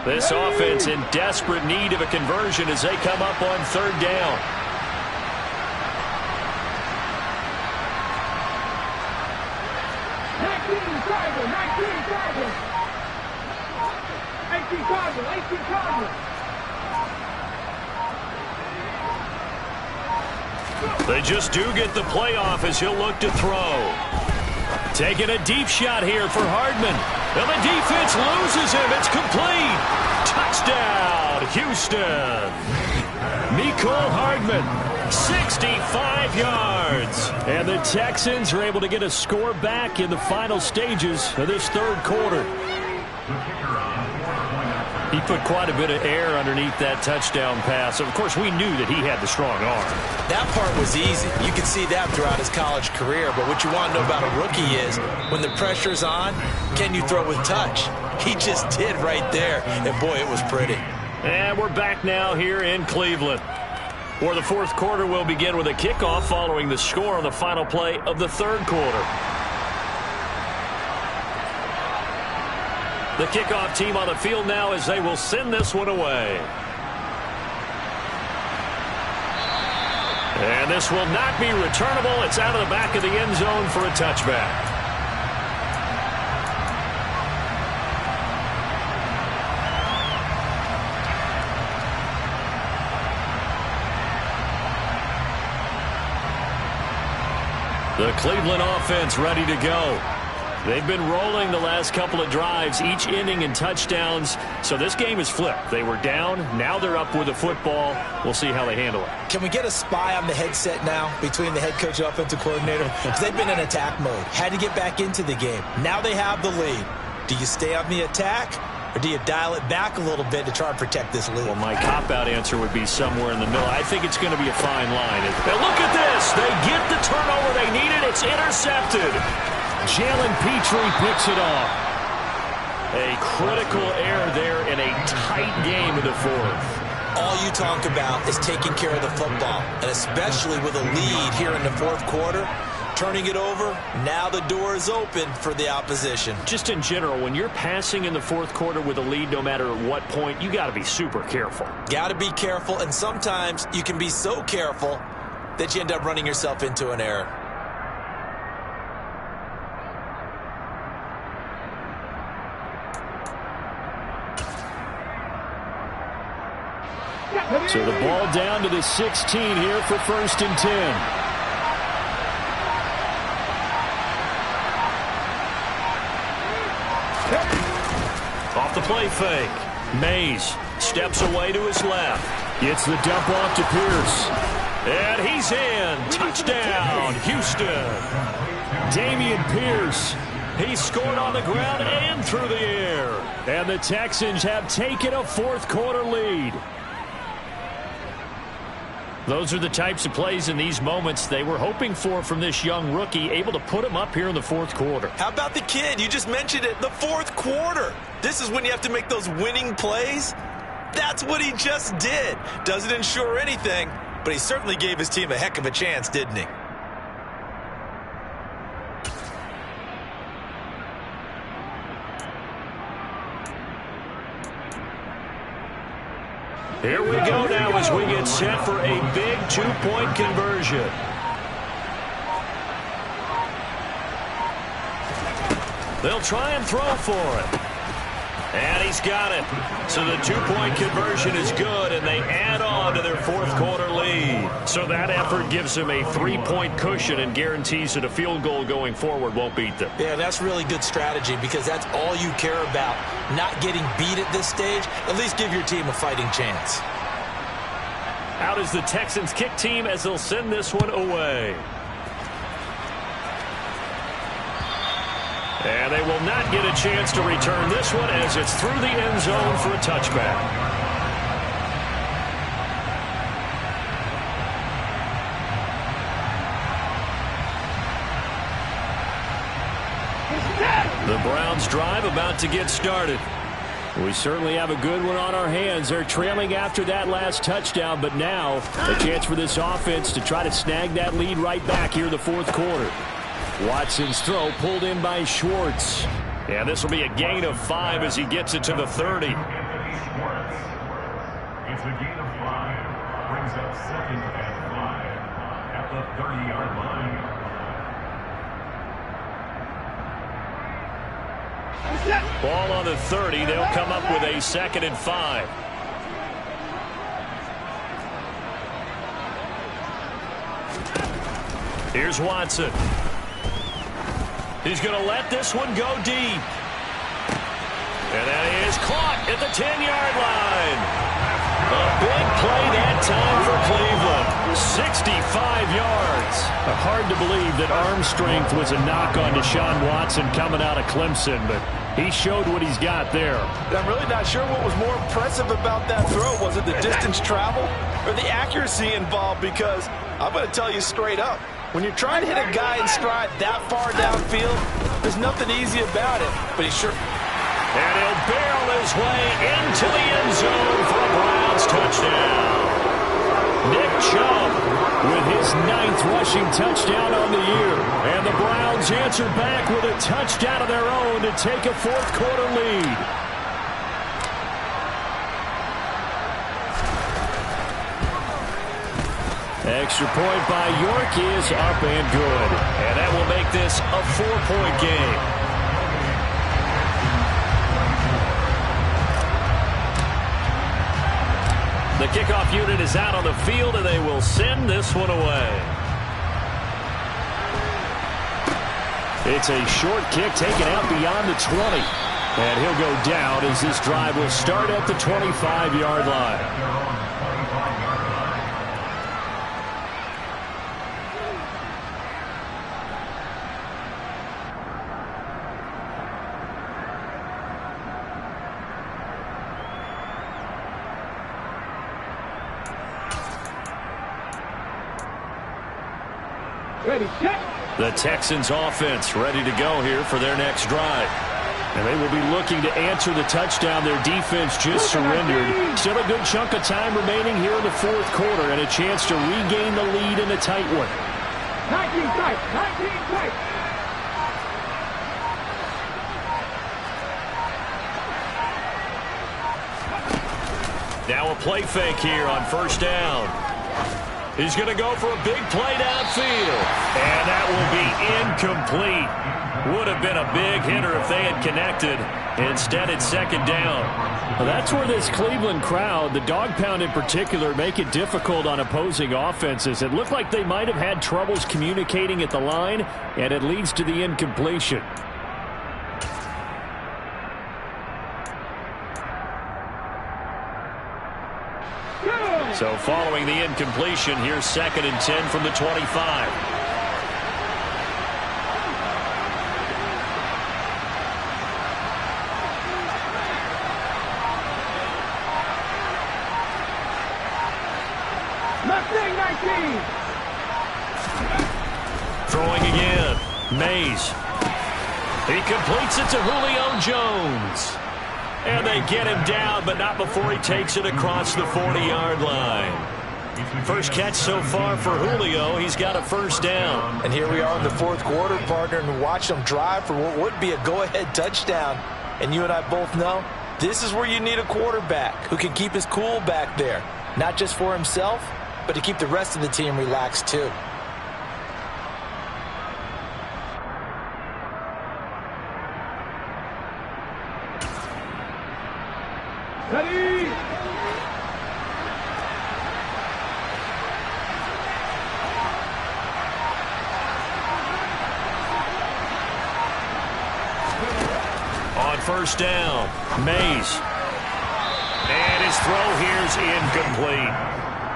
This offense in desperate need of a conversion as they come up on 3rd down. They just do get the playoff as he'll look to throw. Taking a deep shot here for Hardman. And the defense loses him. It's complete. Touchdown, Houston. Mecole Hardman, 65 yards. And the Texans are able to get a score back in the final stages of this 3rd quarter. He put quite a bit of air underneath that touchdown pass. Of course, we knew that he had the strong arm. That part was easy. You can see that throughout his college career. But what you want to know about a rookie is when the pressure's on, can you throw with touch? He just did right there. And, boy, it was pretty. And we're back now here in Cleveland, where the 4th quarter will begin with a kickoff following the score on the final play of the 3rd quarter. The kickoff team on the field now as they will send this one away. And this will not be returnable. It's out of the back of the end zone for a touchback. The Cleveland offense ready to go. They've been rolling the last couple of drives, each inning in touchdowns. So this game is flipped. They were down. Now they're up with the football. We'll see how they handle it. Can we get a spy on the headset now between the head coach and offensive coordinator? Because they've been in attack mode. Had to get back into the game. Now they have the lead. Do you stay on the attack, or do you dial it back a little bit to try and protect this lead? Well, my cop-out answer would be somewhere in the middle. I think it's going to be a fine line. And look at this. They get the turnover they needed. It's intercepted. Jalen Petrie picks it off. A critical error there in a tight game in the 4th. All you talk about is taking care of the football, and especially with a lead here in the 4th quarter, turning it over, now the door is open for the opposition. Just in general, when you're passing in the 4th quarter with a lead, no matter at what point, you got to be super careful. Got to be careful, and sometimes you can be so careful that you end up running yourself into an error. So the ball down to the 16 here for 1st and 10. Off the play fake. Mays steps away to his left. Gets the dump off to Pierce. And he's in. Touchdown, Houston. Dameon Pierce. He scored on the ground and through the air. And the Texans have taken a 4th quarter lead. Those are the types of plays in these moments they were hoping for from this young rookie, able to put him up here in the 4th quarter. How about the kid? You just mentioned it, the 4th quarter. This is when you have to make those winning plays. That's what he just did. Doesn't ensure anything, but he certainly gave his team a heck of a chance, didn't he? Here we go now as we get set for a big two-point conversion. They'll try and throw for it. And he's got it. So the two-point conversion is good, and they add on to their fourth-quarter lead. So that effort gives them a three-point cushion and guarantees that a field goal going forward won't beat them. Yeah, that's really good strategy because that's all you care about. Not getting beat at this stage. At least give your team a fighting chance. Out is the Texans kick team as they'll send this one away. And they will not get a chance to return this one as it's through the end zone for a touchback. The Browns drive about to get started. We certainly have a good one on our hands. They're trailing after that last touchdown, but now a chance for this offense to try to snag that lead right back here in the fourth quarter. Watson's throw pulled in by Schwartz. And this will be a gain of 5 as he gets it to the 30. It's a gain of 5. Brings up 2nd and 5 at the 30-yard line. Ball on the 30. They'll come up with a 2nd and 5. Here's Watson. He's going to let this one go deep. And that is caught at the 10-yard line. A big play that time for Cleveland. 65 yards. Hard to believe that arm strength was a knock on Deshaun Watson coming out of Clemson, but he showed what he's got there. I'm really not sure what was more impressive about that throw. Was it the distance travel or the accuracy involved? Because I'm going to tell you straight up, when you're trying to hit a guy in stride that far downfield, there's nothing easy about it. But he sure... And he'll barrel his way into the end zone for a Browns touchdown. Nick Chubb with his 9th rushing touchdown on the year. And the Browns answer back with a touchdown of their own to take a fourth-quarter lead. Extra point by York is up and good. And that will make this a 4-point game. The kickoff unit is out on the field, and they will send this one away. It's a short kick taken out beyond the 20. And he'll go down as this drive will start at the 25-yard line. The Texans offense ready to go here for their next drive. And they will be looking to answer the touchdown their defense just surrendered. Still a good chunk of time remaining here in the fourth quarter and a chance to regain the lead in a tight one. 19 tight, 19 tight. Now a play fake here on first down. He's going to go for a big play downfield. And that will be incomplete. Would have been a big hitter if they had connected. Instead, it's second down. Well, that's where this Cleveland crowd, the dog pound in particular, make it difficult on opposing offenses. It looked like they might have had troubles communicating at the line, and it leads to the incompletion. So following the incompletion, here's 2nd and 10 from the 25. Throwing again. Mays. He completes it to Julio Jones. And they get him down, but not before he takes it across the 40-yard line. First catch so far for Julio. He's got a first down. And here we are in the fourth quarter, partner, and watch them drive for what would be a go-ahead touchdown. And you and I both know This is where you need a quarterback who can keep his cool back there, not just for himself, but to keep the rest of the team relaxed too. Ready? On first down, Mays. And his throw here's incomplete.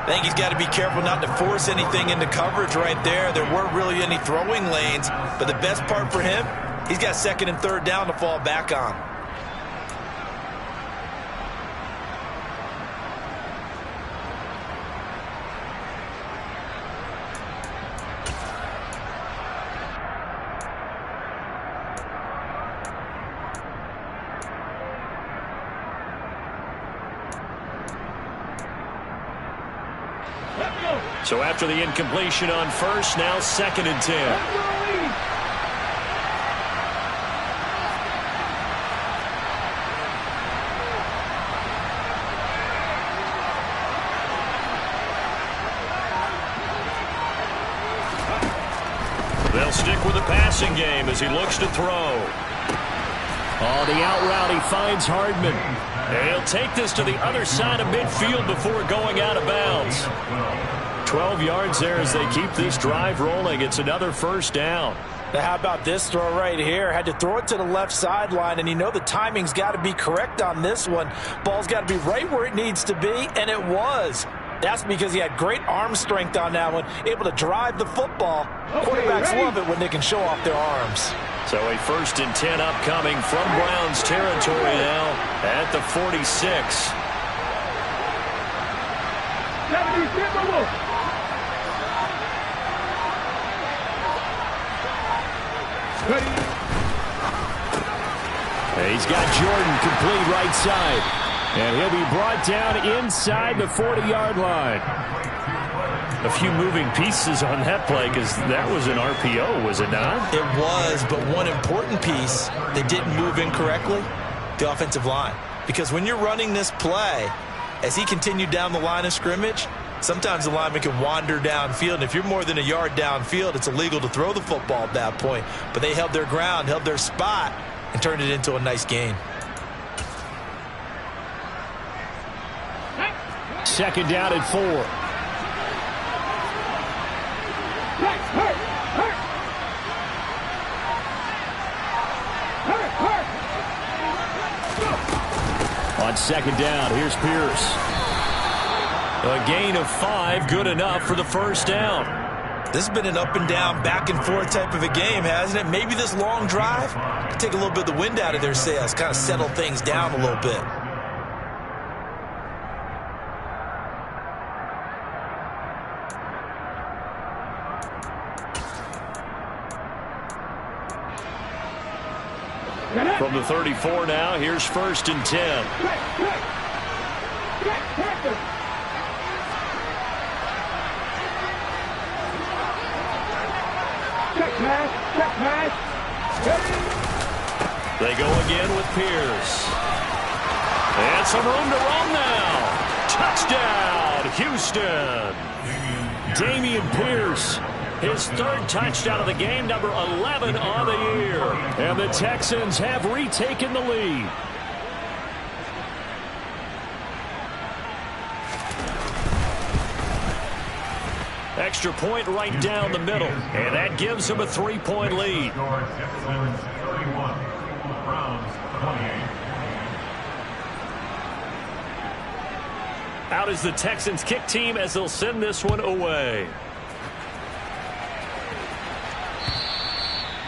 I think he's got to be careful not to force anything into coverage right there. There weren't really any throwing lanes, but the best part for him, he's got second and third down to fall back on. So after the incompletion on first, now second and 10. They'll stick with the passing game as he looks to throw. Oh, the out route, he finds Hardman. And he'll take this to the other side of midfield before going out of bounds. 12 yards there as they keep this drive rolling. It's another first down. Now how about this throw right here? Had to throw it to the left sideline, and you know the timing's got to be correct on this one. Ball's got to be right where it needs to be, and it was. That's because he had great arm strength on that one, able to drive the football. Quarterbacks love it when they can show off their arms. So a first and 10 upcoming from Browns territory now at the 46. 70 And he's got Jordan complete right side. And he'll be brought down inside the 40-yard line. A few moving pieces on that play because that was an RPO, was it not? It was, but one important piece that didn't move incorrectly, the offensive line. Because when you're running this play, as he continued down the line of scrimmage, sometimes the lineman can wander downfield, and if you're more than a yard downfield, it's illegal to throw the football at that point. But they held their ground, held their spot, and turned it into a nice gain. Second down and 4. On second down, here's Pierce. A gain of 5, good enough for the first down. This has been an up and down, back and forth type of a game, hasn't it? Maybe this long drive can take a little bit of the wind out of their sails, kind of settle things down a little bit. From the 34 now, here's first and 10. They go again with Pierce. And some room to run now. Touchdown, Houston. Dameon Pierce, his third touchdown of the game, number 11 on the year. And the Texans have retaken the lead. Extra point right down the middle. And that gives them a 3-point lead. Texans 31, Browns 28. Out is the Texans kick team as they'll send this one away.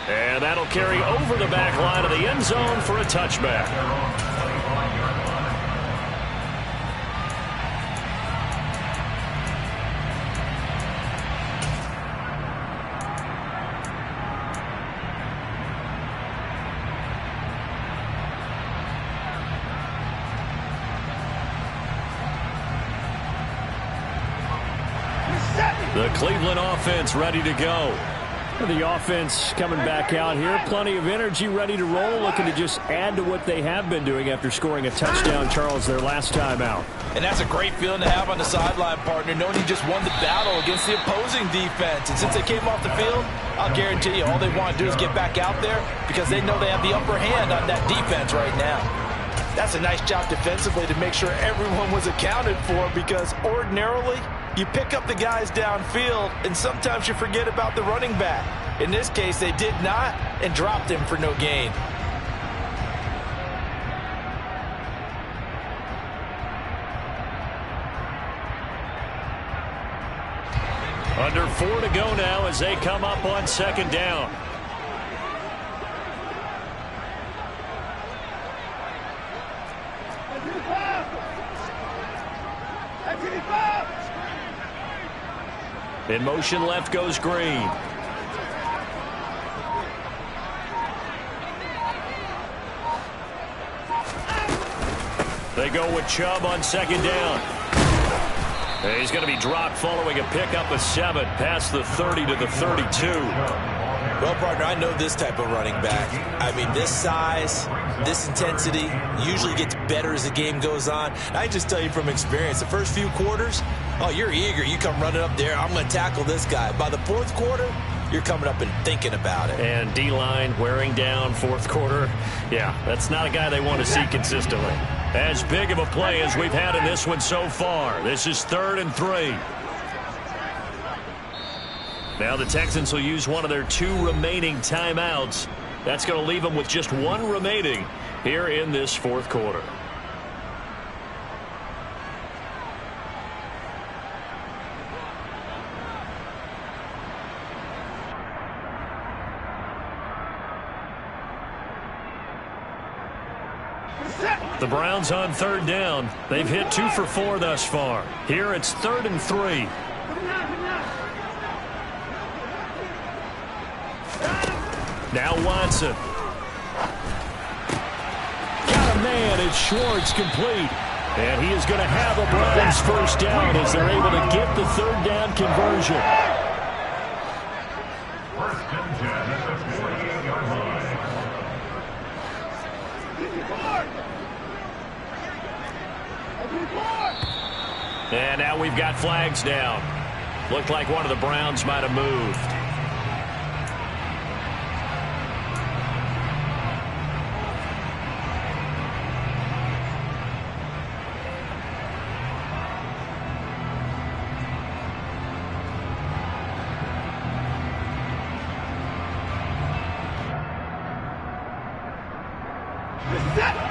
And that'll carry over the back line of the end zone for a touchback. The Cleveland offense ready to go. The offense coming back out here. Plenty of energy, ready to roll, looking to just add to what they have been doing after scoring a touchdown, Charles, their last time out. And that's a great feeling to have on the sideline, partner, knowing you just won the battle against the opposing defense. And since they came off the field, I'll guarantee you all they want to do is get back out there because they know they have the upper hand on that defense right now. That's a nice job defensively to make sure everyone was accounted for because ordinarily you pick up the guys downfield and sometimes you forget about the running back. In this case, they did not and dropped him for no gain. Under 4 to go now as they come up on second down. In motion left goes Green. They go with Chubb on second down. And he's going to be dropped following a pickup of 7 past the 30 to the 32. Well, partner, I know this type of running back. I mean, this size, this intensity usually gets better as the game goes on. And I just tell you from experience, the first few quarters, oh, you're eager. You come running up there. I'm going to tackle this guy. By the fourth quarter, you're coming up and thinking about it. And D-line wearing down fourth quarter. Yeah, that's not a guy they want to see consistently. As big of a play as we've had in this one so far. This is 3rd and 3. Now the Texans will use one of their 2 remaining timeouts. That's going to leave them with just 1 remaining here in this fourth quarter. The Browns on 3rd down. They've hit 2 for 4 thus far. Here it's 3rd and 3. Now Watson. Got a man. It's Schwartz complete. And he is going to have a Browns first down as they're able to get the 3rd down conversion. First and 10 at the 48-yard line. And now we've got flags down. Looked like one of the Browns might have moved.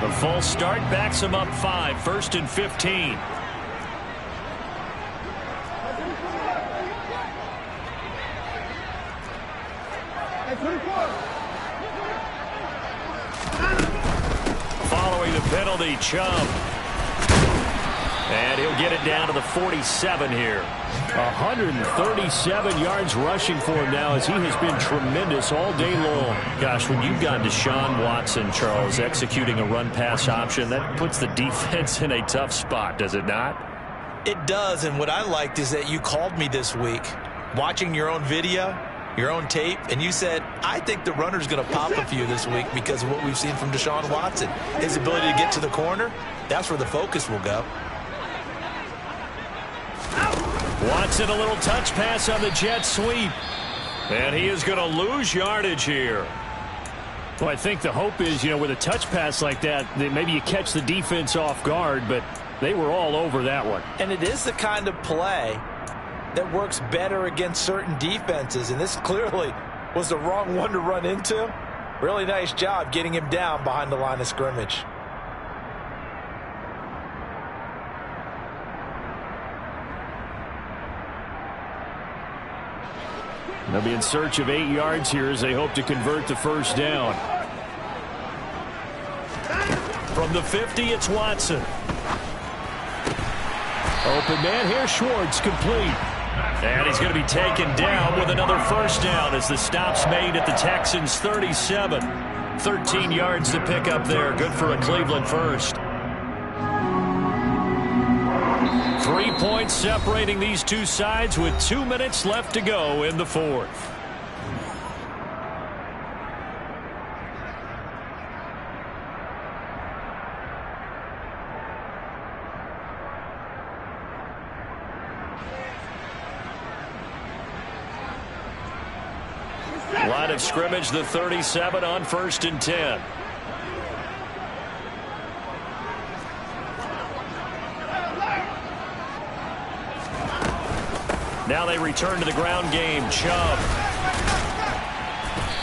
The false start backs him up 5. 1st and 15. Following the penalty, Chubb. And he'll get it down to the 47 here. 137 yards rushing for him now as he has been tremendous all day long. Gosh, when you've got Deshaun Watson, Charles, executing a run-pass option, that puts the defense in a tough spot, does it not? It does, and what I liked is that you called me this week, watching your own video, your own tape, and you said, I think the runner's going to pop a few this week because of what we've seen from Deshaun Watson. His ability to get to the corner, that's where the focus will go. Watson, a little touch pass on the jet sweep. And he is going to lose yardage here. Well, I think the hope is, with a touch pass like that maybe you catch the defense off guard, but they were all over that one. And it is the kind of play that works better against certain defenses, and this clearly was the wrong one to run into. Really nice job getting him down behind the line of scrimmage. They'll be in search of 8 yards here as they hope to convert the first down. From the 50, it's Watson. Open man here, Schwartz, complete. And he's going to be taken down with another first down as the stop's made at the Texans' 37. 13 yards to pick up there. Good for a Cleveland first. 3 points separating these two sides with 2 minutes left to go in the fourth. Line of scrimmage, the 37 on 1st and 10. Now they return to the ground game. Chubb.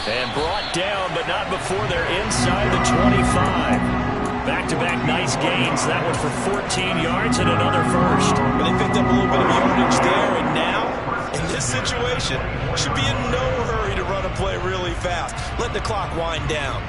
And brought down, but not before they're inside the 25. Back-to-back nice gains. That one for 14 yards and another first. But they picked up a little bit of yardage there, and now, in this situation, should be in no hurry to run a play really fast. Let the clock wind down.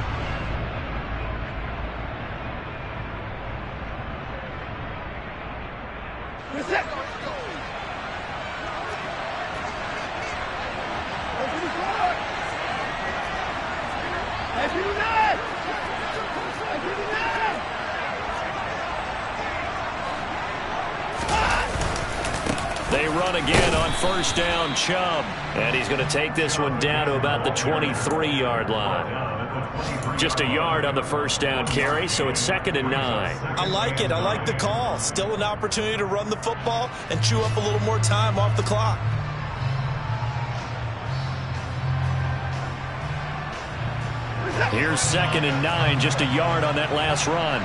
They run again on 1st down. Chubb. And he's going to take this one down to about the 23-yard line. Just a yard on the 1st down carry, so it's 2nd and 9. I like it. I like the call. Still an opportunity to run the football and chew up a little more time off the clock. Here's 2nd and 9, just a yard on that last run.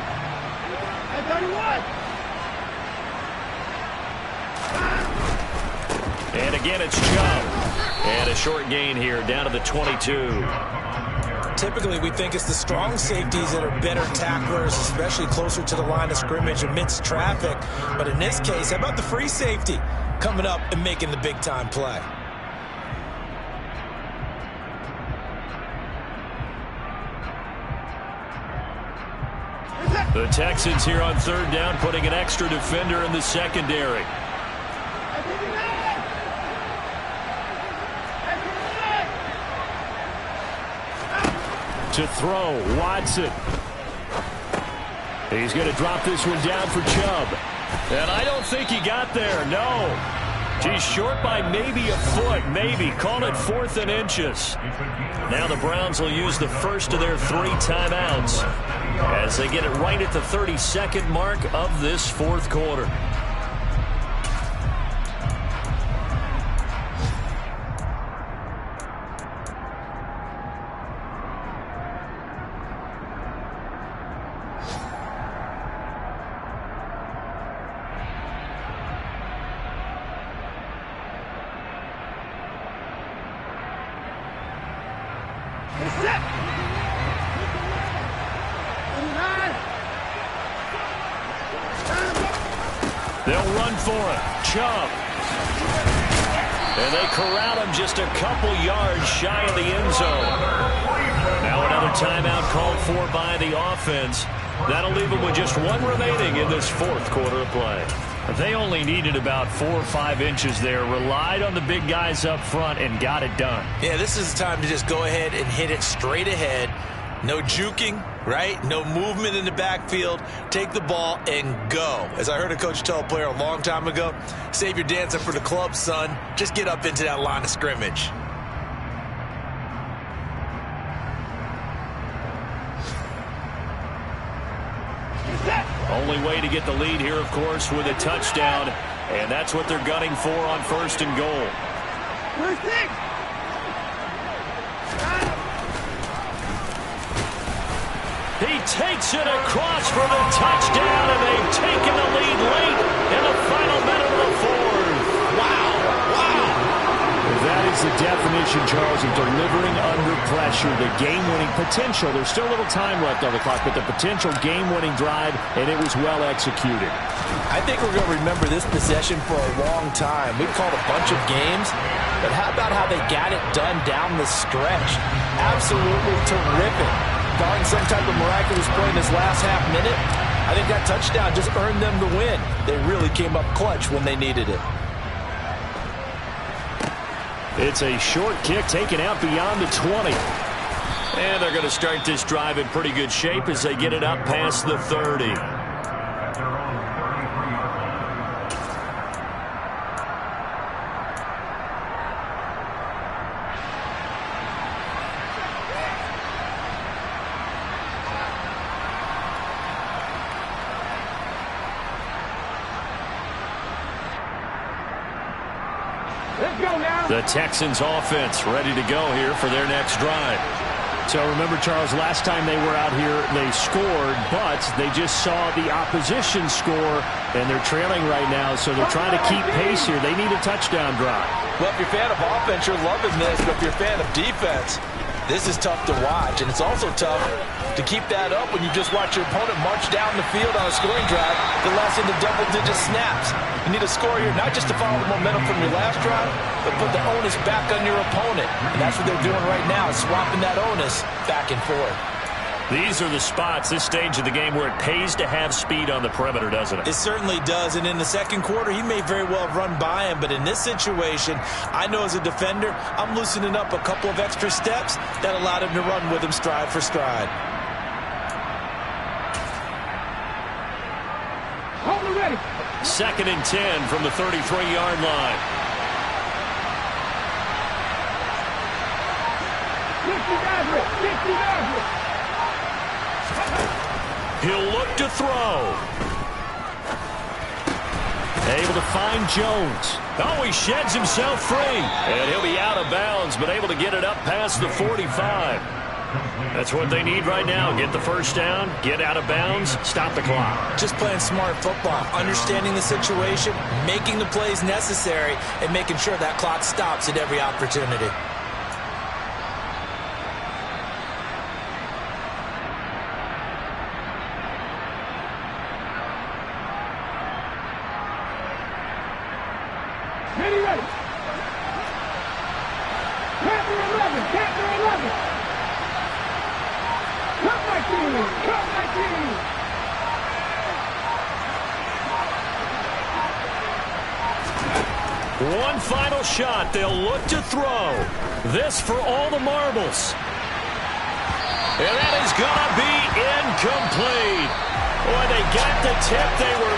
And again, it's Chubb. And a short gain here, down to the 22. Typically, we think it's the strong safeties that are better tacklers, especially closer to the line of scrimmage amidst traffic. But in this case, how about the free safety coming up and making the big-time play? The Texans here on 3rd down, putting an extra defender in the secondary. To throw, Watson. He's going to drop this one down for Chubb. And I don't think he got there, no. He's short by maybe a foot, maybe. Call it 4th and inches. Now the Browns will use the first of their 3 timeouts as they get it right at the 32nd mark of this 4th quarter. They'll run for it. Chubb. And they corral him just a couple yards shy of the end zone. Now another timeout called for by the offense. That'll leave them with just 1 remaining in this 4th quarter of play. They only needed about 4 or 5 inches there. Relied on the big guys up front and got it done. Yeah, this is the time to just go ahead and hit it straight ahead. No juking, right? No movement in the backfield. Take the ball and go. As I heard a coach tell a player a long time ago, save your dancing for the club, son. Just get up into that line of scrimmage. Only way to get the lead here, of course, with a touchdown. And that's what they're gunning for on 1st and goal. He takes it across for the touchdown, and they've taken the lead late in the final minute of the 4th. Wow, wow. That is the definition, Charles, of delivering under pressure. The game-winning potential. There's still a little time left on the clock, but the potential game-winning drive, and it was well executed. I think we're going to remember this possession for a long time. We've called a bunch of games, but how about how they got it done down the stretch? Absolutely terrific. Barring some type of miraculous play in this last half minute, I think that touchdown just earned them the win. They really came up clutch when they needed it. It's a short kick taken out beyond the 20. And they're going to start this drive in pretty good shape as they get it up past the 30. The Texans offense ready to go here for their next drive. So remember, Charles, last time they were out here, they scored, but they just saw the opposition score, and they're trailing right now, so they're trying to keep pace here. They need a touchdown drive. Well, if you're a fan of offense, you're loving this, but if you're a fan of defense, this is tough to watch, and it's also tough to keep that up when you just watch your opponent march down the field on a scoring drive that lasts into double-digit snaps. You need a score here not just to follow the momentum from your last drive, but put the onus back on your opponent. And that's what they're doing right now, swapping that onus back and forth. These are the spots, this stage of the game, where it pays to have speed on the perimeter, doesn't it? It certainly does, and in the second quarter, he may very well have run by him, but in this situation, I know as a defender, I'm loosening up a couple of extra steps that allowed him to run with him stride for stride. Second and 10 from the 33-yard line. He'll look to throw. Able to find Jones. Oh, he sheds himself free. And he'll be out of bounds, but able to get it up past the 45. That's what they need right now. Get the first down, get out of bounds, stop the clock. Just playing smart football, understanding the situation, making the plays necessary, and making sure that clock stops at every opportunity. One final shot. They'll look to throw. This for all the marbles. And that is going to be incomplete. Boy, they got the tip they were